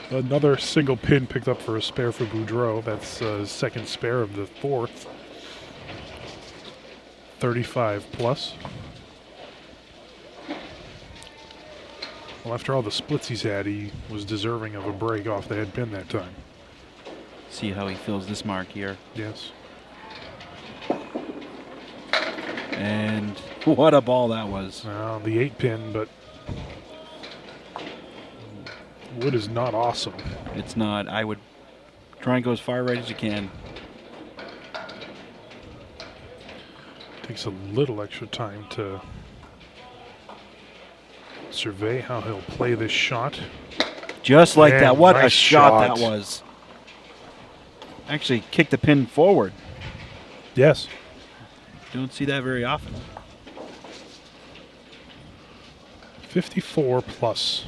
Another single pin picked up for a spare for Boudreau. That's his second spare of the fourth. 35 plus. Well, after all the splits he's had, he was deserving of a break off the head pin that time. See how he fills this mark here. Yes. And what a ball that was. The 8-pin, but wood is not awesome. It's not. I would try and go as far right as you can. Takes a little extra time to survey how he'll play this shot. Just like Man, that. What nice a shot shot. that was. Actually kicked the pin forward. Yes. Don't see that very often. 54 plus.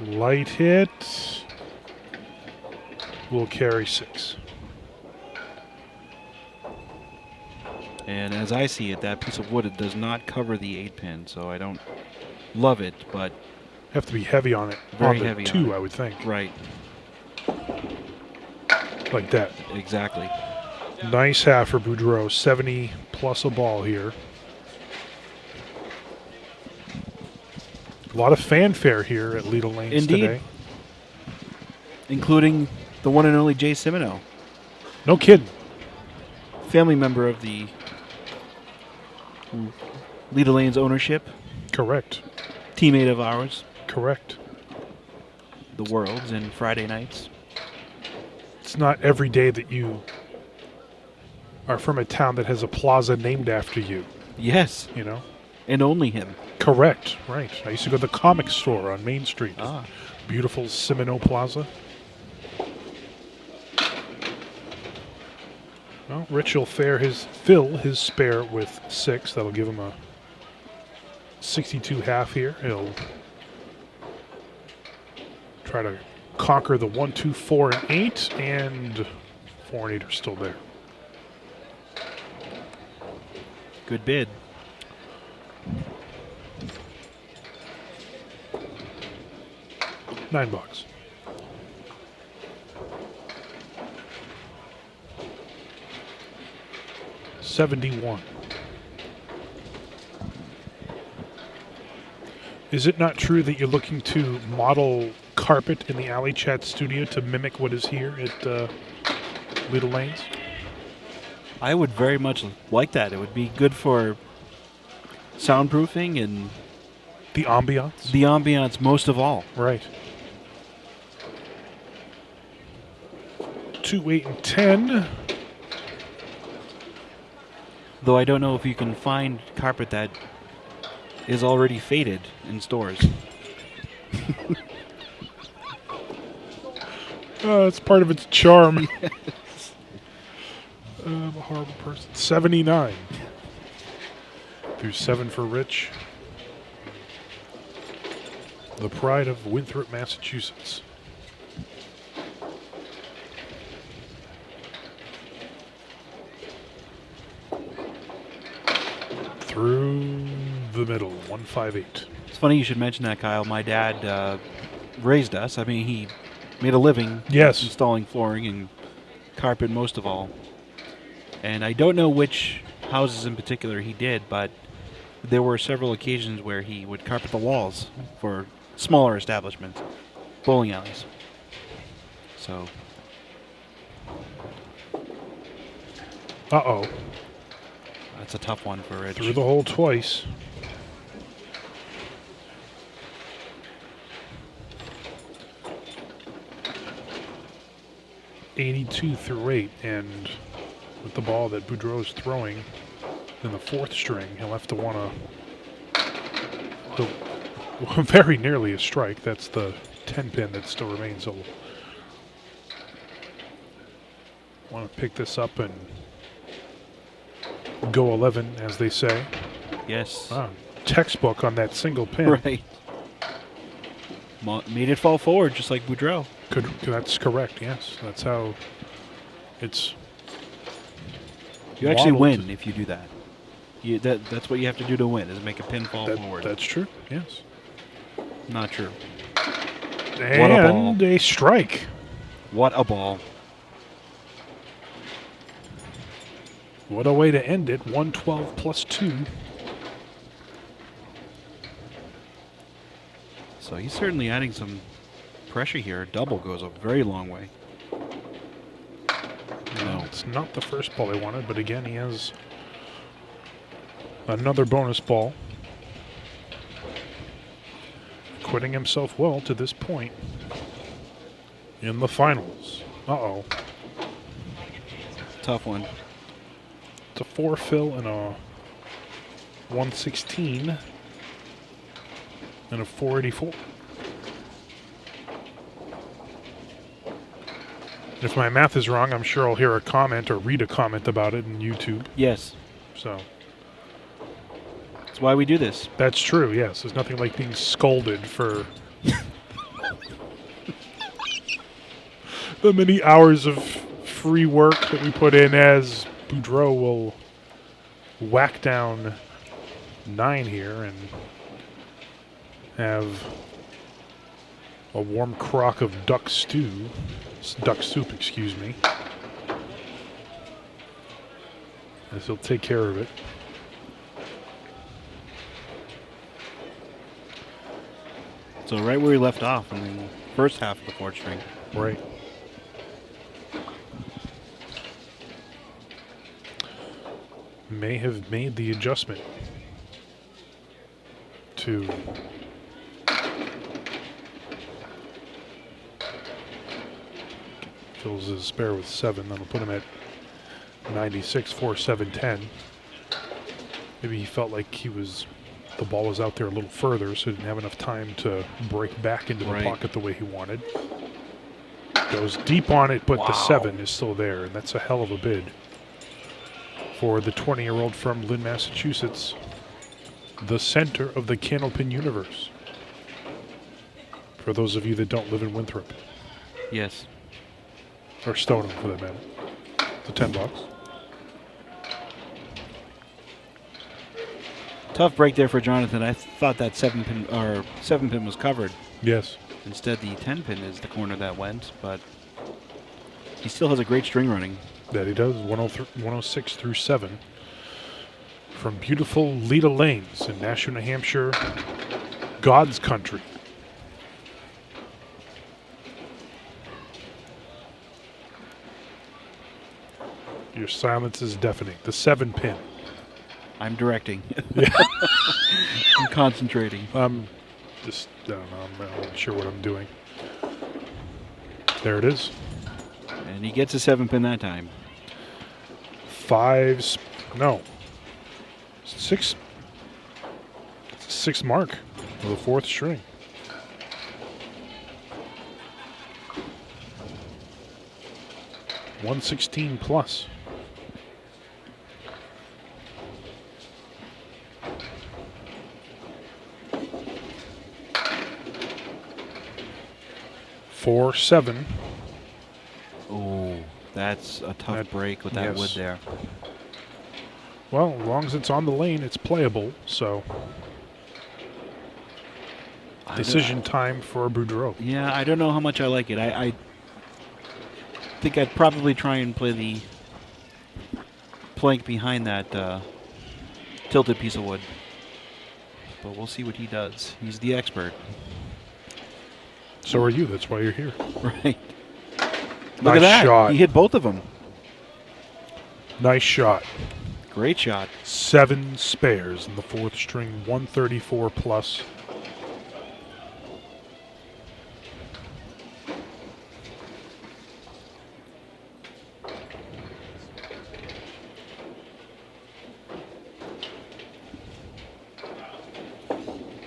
Light hit. Will carry 6. And as I see it, that piece of wood, it does not cover the 8-pin, so I don't love it, but Have to be heavy on it. Very on the heavy on 2, it. I would think. right, Like that. exactly. Nice half for Boudreau. 70 plus a ball here. A lot of fanfare here at Leda Lanes Indeed. today. Including the one and only Jay Simino, No kidding. family member of the Leda Lanes ownership, Correct. teammate of ours, Correct. the Worlds, and Friday nights. It's not every day that you are from a town that has a plaza named after you, Yes, you know? and only him. Correct. Right. I used to go to the comic store on Main Street. Ah, beautiful Semino Plaza. Well, Rich will fill his spare with 6. That'll give him a 62 half here. He'll try to conquer the 1, 2, 4, and 8, and 4 and 8 are still there. Good bid. $9. $71. Is it not true that you're looking to model carpet in the Alley Chat studio to mimic what is here at Little Lanes? I would very much like that. It would be good for soundproofing and The ambiance? the ambiance most of all. Right. 2, 8, and 10. Though I don't know if you can find carpet that is already faded in stores. It's part of its charm. I'm a horrible person. 79. Through 7 for Rich. The pride of Winthrop, Massachusetts. Through the middle, 158. It's funny you should mention that, Kyle. My dad raised us. I mean, he made a living Yes. installing flooring and carpet most of all. And I don't know which houses in particular he did, but there were several occasions where he would carpet the walls for smaller establishments, bowling alleys. So, Uh-oh. that's a tough one for Rich. Through the hole twice. $82 through 8, and with the ball that Boudreau is throwing in the 4th string, he'll have to want to very nearly a strike. That's the 10 pin that still remains. He'll want to pick this up and go 11, as they say. Yes. Textbook on that single pin. Right. Made it fall forward just like Boudreau. That's correct, yes. That's how it's... You actually modeled. win if you do that. That's what you have to do to win, is make a pin fall forward. That's true, yes. Not true. And a ball. a strike. What a ball. What a way to end it. 112 plus 2. So he's certainly adding some pressure here. Double goes a very long way. No. It's not the first ball he wanted, but again, he has another bonus ball. Acquitting himself well to this point in the finals. Uh-oh. Tough one. It's a 4 fill and a 116 and a 484. If my math is wrong, I'm sure I'll hear a comment or read a comment about it in YouTube. Yes. So That's why we do this. that's true, yes. There's nothing like being scolded for the many hours of free work that we put in, as Boudreau will whack down 9 here and have a warm crock of duck soup, excuse me. As he'll take care of it. So right where we left off in the first half of the 4th string. Right. May have made the adjustment to fills his spare with 7. That'll put him at 96, 4, 7, 10. Maybe he felt like he was the ball was out there a little further, so he didn't have enough time to break back into the Right. pocket the way he wanted. Goes deep on it, but the Wow. 7 is still there, and that's a hell of a bid for the 20-year-old from Lynn, Massachusetts, the center of the Candlepin universe. For those of you that don't live in Winthrop, Yes. or Stoneham for that matter. It's $10. Tough break there for Jonathan. I thought that 7-pin was covered. Yes. Instead, the 10-pin is the corner that went, but he still has a great string running. That he does. 106 through 7. From beautiful Leda Lanes in Nashua, New Hampshire, God's country. Your silence is deafening. The 7-pin. I'm directing. Yeah. I'm concentrating. Just, I don't know, I'm not sure what I'm doing. There it is. And he gets a 7-pin that time. 6. It's a 6 mark with a 4th string. $116 plus. Four, 7. Oh, that's a tough That- break with that yes. wood there. Well, as long as it's on the lane, it's playable. So, decision time for Boudreau. Yeah, I don't know how much I like it. I think I'd probably try and play the plank behind that tilted piece of wood. But we'll see what he does. He's the expert. So are you. That's why you're here. Right. Look Nice at that. shot. He hit both of them. Nice shot. Great shot. 7 spares in the 4th string, 134 plus.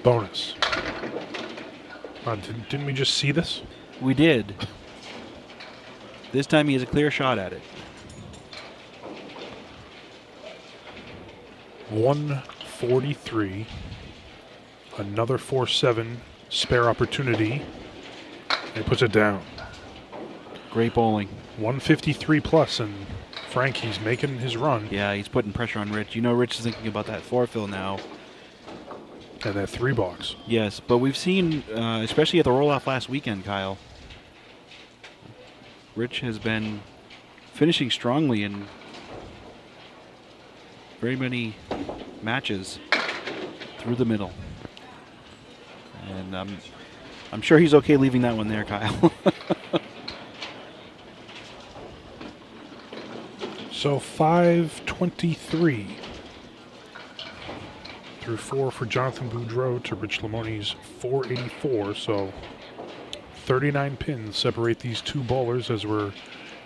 Bonus. Didn't we just see this? We did. This time he has a clear shot at it. 143. Another 4-7 spare opportunity. And he puts it down. Great bowling. 153 plus, and Frankie's making his run. Yeah, he's putting pressure on Rich. You know Rich is thinking about that 4-fill now. And that 3 box. Yes, but we've seen, especially at the roll-off last weekend, Kyle, Rich has been finishing strongly in very many matches through the middle. And I'm sure he's okay leaving that one there, Kyle. So 523 through 4 for Jonathan Boudreau to Rich Limone's 484. So 39 pins separate these two bowlers as we're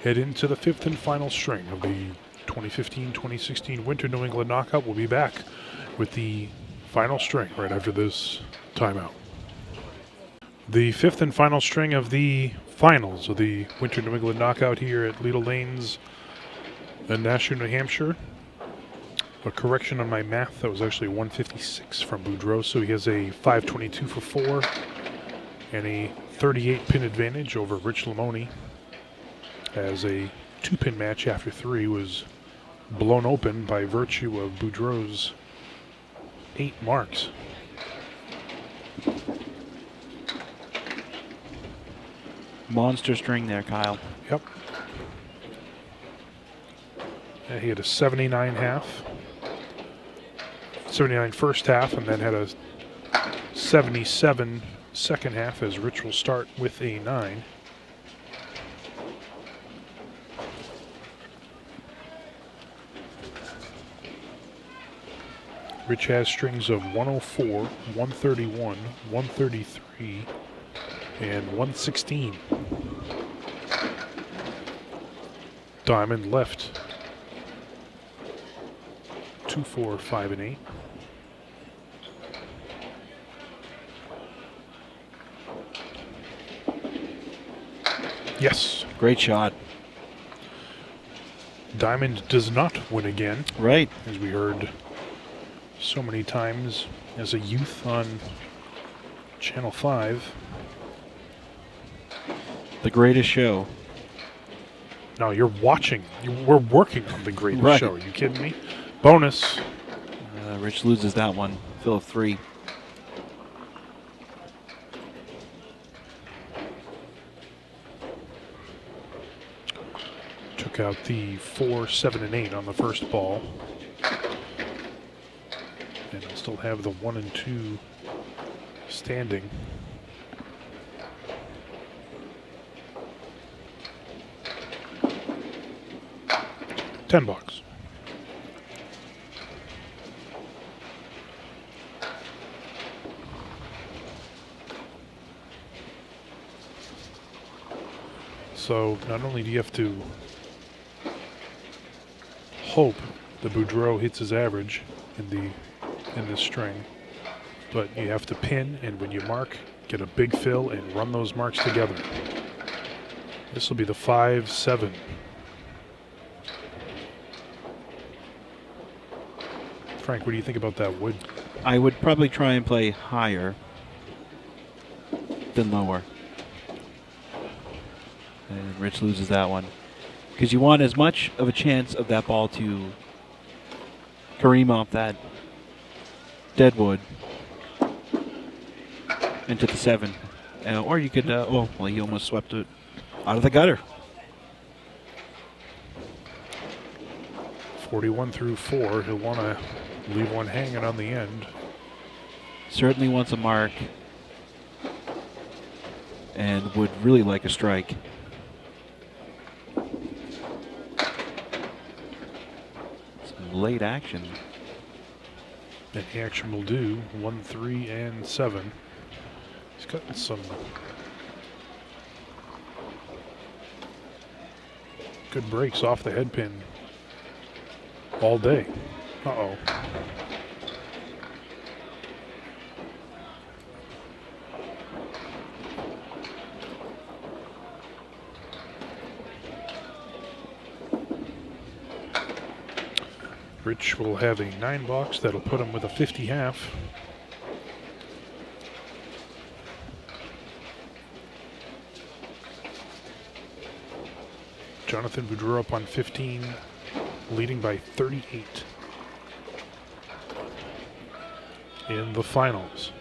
head into the 5th and final string of the 2015-2016 Winter New England Knockout. We'll be back with the final string right after this timeout. The 5th and final string of the finals of the Winter New England Knockout here at Leda Lanes in Nashua, New Hampshire. A correction on my math, that was actually 156 from Boudreau, so he has a 522 for 4 and a 38 pin advantage over Rich Limone, as a 2-pin match after 3 was blown open by virtue of Boudreau's 8 marks. Monster string there, Kyle. Yep. And he had a 79 half, 79 first half, and then had a 77 second half, as Rich will start with a 9. Rich has strings of 104, 131, 133, and 116. Diamond left 2, 4, 5, and 8. Yes. Great shot. Diamond does not win again, Right. as we heard so many times as a youth on Channel 5. The greatest show. No, you're watching. We're working on the greatest Right. show. Are you kidding me? Bonus. Rich loses that one. Fill of 3. Took out the 4, 7, and 8 on the first ball. And I'll still have the 1 and 2 standing. $10. So not only do you have to hope the Boudreau hits his average in this string, but you have to pin, and when you mark, get a big fill and run those marks together. This will be the 5, 7. Frank, what do you think about that wood? I would probably try and play higher than lower. And Rich loses that one. Because you want as much of a chance of that ball to careen off that deadwood into the 7. Or you could, well, he almost swept it out of the gutter. 41 through 4. He'll want to leave one hanging on the end. Certainly wants a mark and would really like a strike. Some late action. And the action will do 1, 3, and 7. He's gotten some good breaks off the head pin all day. Uh-oh. Rich will have a 9 box. That'll put him with a 50 half. Jonathan Boudreau up on 15, leading by 38 in the finals.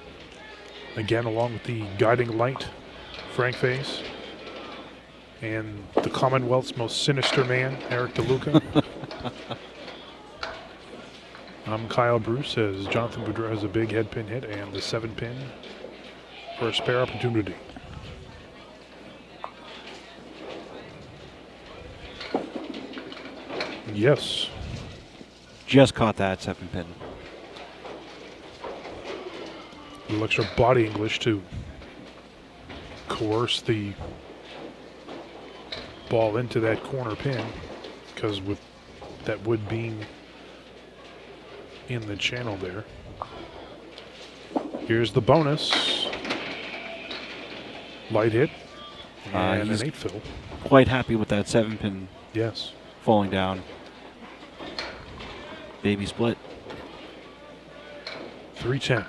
Again, along with the guiding light, Frank Face, and the Commonwealth's most sinister man, Eric DeLuca. I'm Kyle Bruce, as Jonathan Boudreau has a big head pin hit and the 7 pin for a spare opportunity. Yes. Just caught that 7 pin. A little extra body English to coerce the ball into that corner pin, because with that wood being in the channel there. Here's the bonus. Light hit and He's an 8 fill. quite happy with that 7 pin Yes. falling down. Baby split. 310.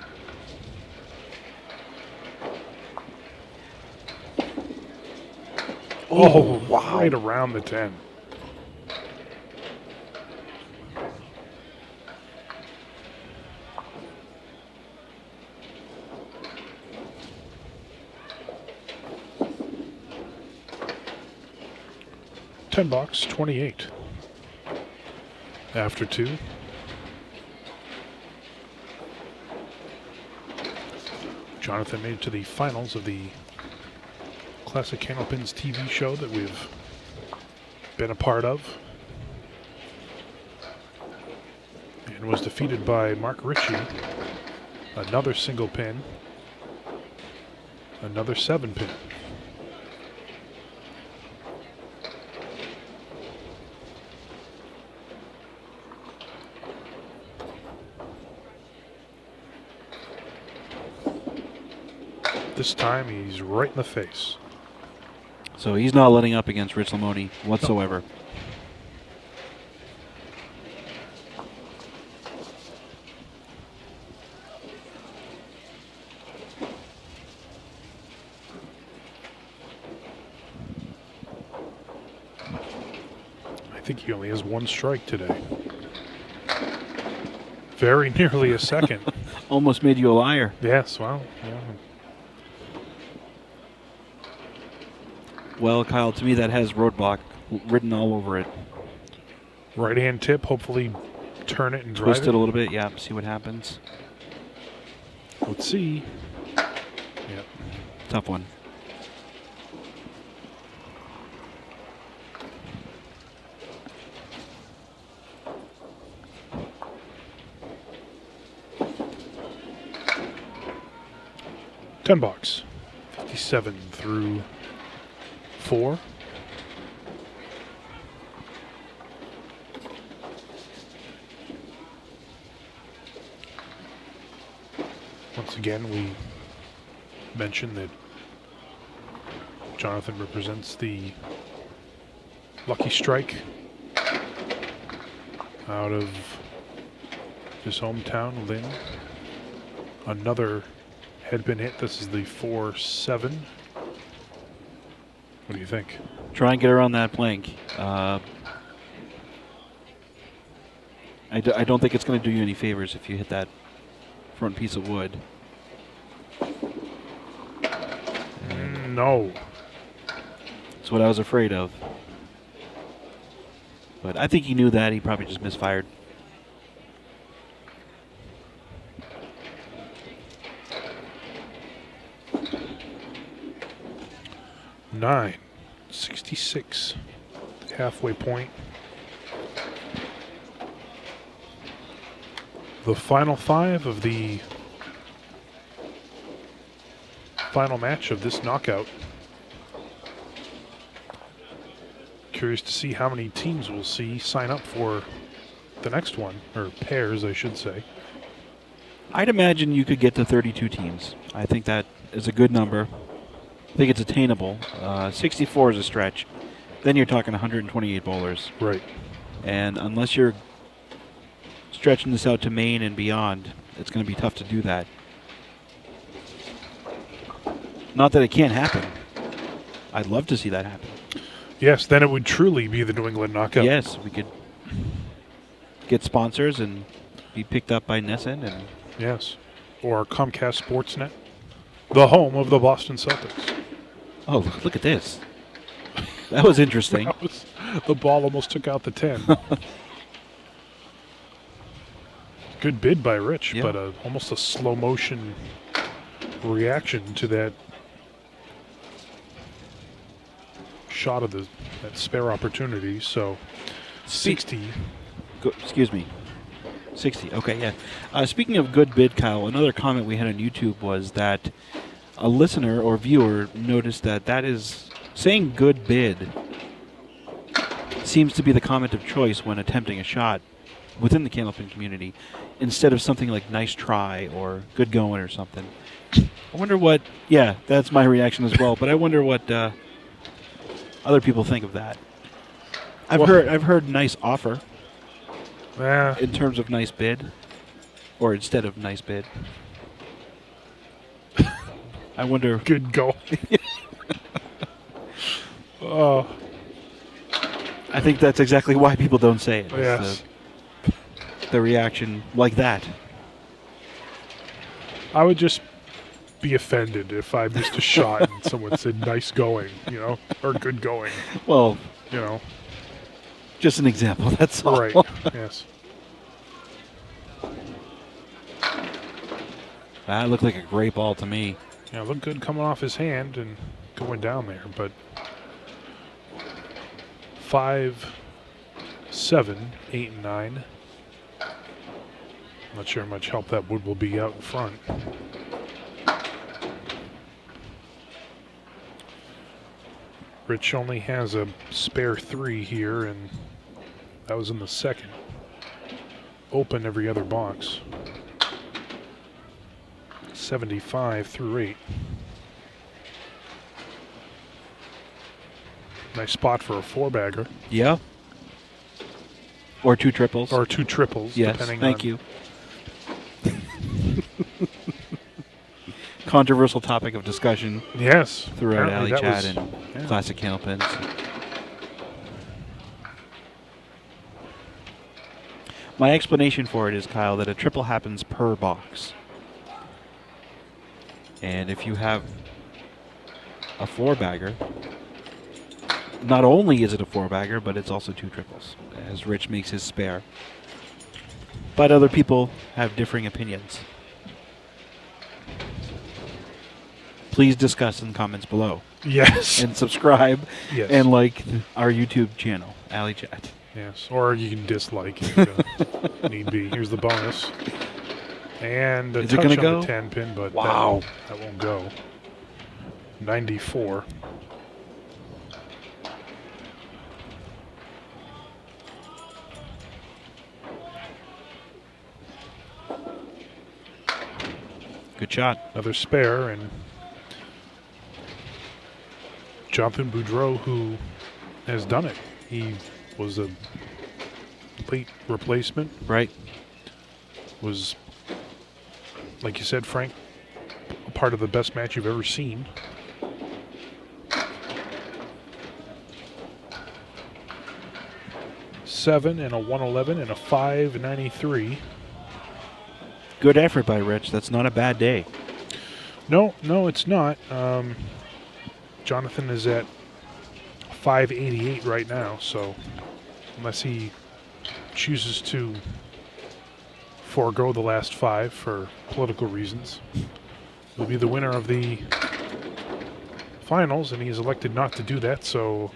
Oh, wow. Right around the 10. $10, 28. After 2. Jonathan made it to the finals of the Classic Candlepins TV show that we've been a part of, and was defeated by Mark Ritchie. Another single pin, another 7 pin. This time he's right in the face. So he's not letting up against Rich Limone whatsoever. I think he only has one strike today. Very nearly a second. Almost made you a liar. Yes, well, yeah. Well, Kyle, to me that has roadblock written all over it. Right hand tip, hopefully turn it and Twist drive it a little bit, yeah, see what happens. Let's see. Yeah. Tough one. $10. 57 through 4. Once again, we mentioned that Jonathan represents the lucky strike out of his hometown, Lynn. Another had been hit. This is the 4-7. What do you think? Try and get around that plank. I don't think it's going to do you any favors if you hit that front piece of wood. No. That's what I was afraid of. But I think he knew that. He probably just misfired. Nine. 66. Halfway point. The final 5 of the final match of this knockout. Curious to see how many teams we'll see sign up for the next one, or pairs, I should say. I'd imagine you could get to 32 teams. I think that is a good number. I think it's attainable. 64 is a stretch. Then you're talking 128 bowlers. Right. And unless you're stretching this out to Maine and beyond, it's going to be tough to do that. Not that it can't happen. I'd love to see that happen. Yes, then it would truly be the New England knockout. Yes, we could get sponsors and be picked up by Nesson. And Yes. Or Comcast Sportsnet, the home of the Boston Celtics. oh, look at this. That was interesting. The ball almost took out the 10. Good bid by Rich, Yeah. but almost a slow motion reaction to that shot of that spare opportunity. So 60. Excuse me. 60. Okay, yeah. Speaking of good bid, Kyle, another comment we had on YouTube was that a listener or viewer noticed that is saying good bid seems to be the comment of choice when attempting a shot within the candlepin community instead of something like nice try or good going or something. I wonder what, yeah, that's my reaction as well, but I wonder what other people think of that. I've heard nice offer in terms of nice bid or instead of nice bid. I wonder. Good go. Oh. I think that's exactly why people don't say it. Yes. The reaction like that. I would just be offended if I missed a shot and someone said nice going, or good going, Well, Just an example, that's all. Right, yes. That looked like a great ball to me. Yeah, it looked good coming off his hand and going down there, but 5, 7, 8, and 9. Not sure how much help that wood will be out in front. Rich only has a spare 3 here, and that was in the second. Open every other box. 75 through 8. Nice spot for a four-bagger. Yeah. Or two triples. Or two triples, yes, depending thank on... you. Controversial topic of discussion Yes. throughout apparently Alley that Chat was- and yeah. Classic Candlepins. My explanation for it is, Kyle, that a triple happens per box. And if you have a four-bagger, not only is it a four-bagger, but it's also two triples, as Rich makes his spare. But other people have differing opinions. Please discuss in the comments below. Yes. And subscribe Yes. and like our YouTube channel, Alley Chat. Yes, or you can dislike if need be. Here's the bonus. And a Is it touch gonna on go? the 10 pin, but Wow. that won't go. 94. Good shot. Another spare, and Jonathan Boudreau, who has done it. He was a late replacement. Right. Was, like you said, Frank, a part of the best match you've ever seen. Seven and a 111 and a 593. Good effort by Rich. That's not a bad day. No, it's not. Jonathan is at 588 right now, so unless he chooses to forego the last five for political reasons, he'll be the winner of the finals, and he has elected not to do that, so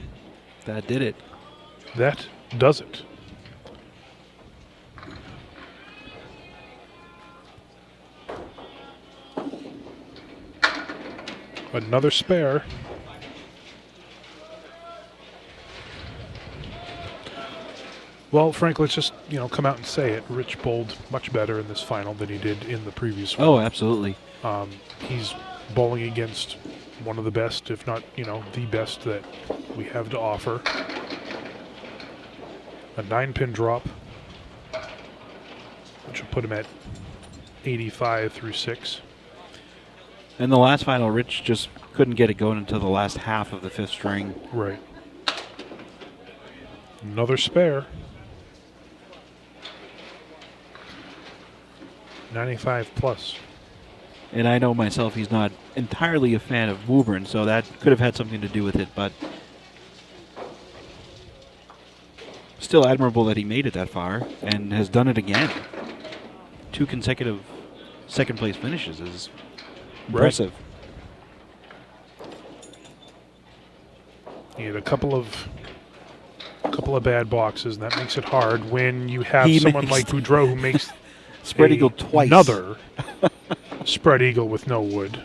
That did it. that does it. Another spare. Well, Frank, let's just, come out and say it. Rich bowled much better in this final than he did in the previous one. Oh, absolutely. He's bowling against one of the best, if not, the best that we have to offer. A 9-pin drop, which will put him at 85 through 6. In the last final, Rich just couldn't get it going until the last half of the fifth string. Right. Another spare. 95 plus. And I know myself he's not entirely a fan of Woburn, so that could have had something to do with it, but still admirable that he made it that far and has done it again. 2 consecutive second-place finishes is impressive. He had a couple of bad boxes, and that makes it hard when you have He someone makes like Boudreau who makes Spread eagle twice. another spread eagle with no wood.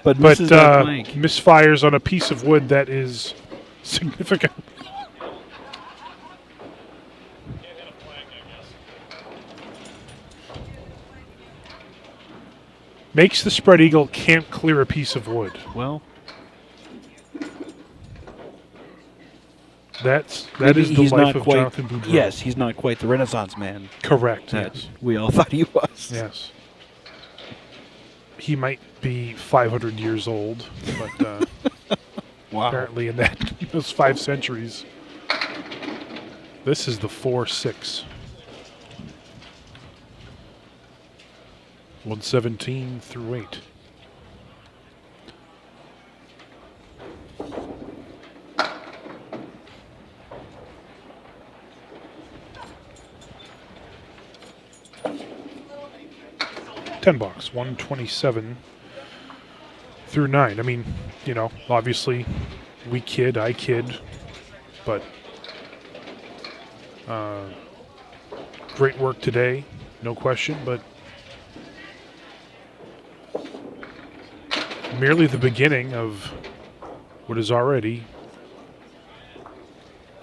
But But misses that blank. misfires on a piece of wood that is significant. Makes the spread eagle, can't clear a piece of wood. Well, That maybe is the he's life not of quite, Jonathan Boudreau. yes, he's not quite the Renaissance man Correct, that yes. we all thought he was. Yes. He might be 500 years old, but Wow. apparently in those 5 centuries. This is the 4-6. 117 through 8. $10, 127 through 9. I mean, obviously we kid, I kid, but great work today, no question, but merely the beginning of what is already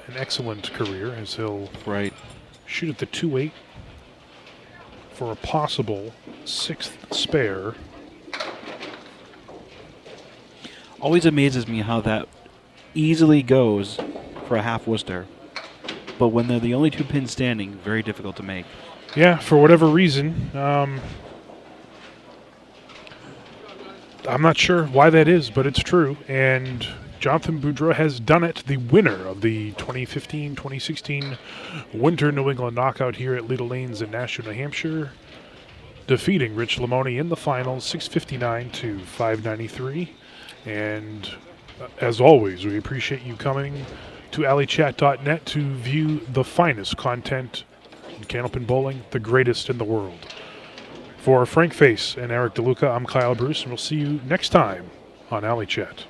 an excellent career, as he'll Right. shoot at the 2-8 for a possible 6th spare. Always amazes me how that easily goes for a half Worcester. But when they're the only two pins standing, very difficult to make. Yeah, for whatever reason, I'm not sure why that is, but it's true. And Jonathan Boudreau has done it, the winner of the 2015-2016 Winter New England Knockout here at Leda Lanes in Nashua, New Hampshire, defeating Rich Limone in the finals, 659 to 593. And as always, we appreciate you coming to alleychat.net to view the finest content in candlepin bowling, the greatest in the world. For Frank Face and Eric DeLuca, I'm Kyle Bruce, and we'll see you next time on Alley Chat.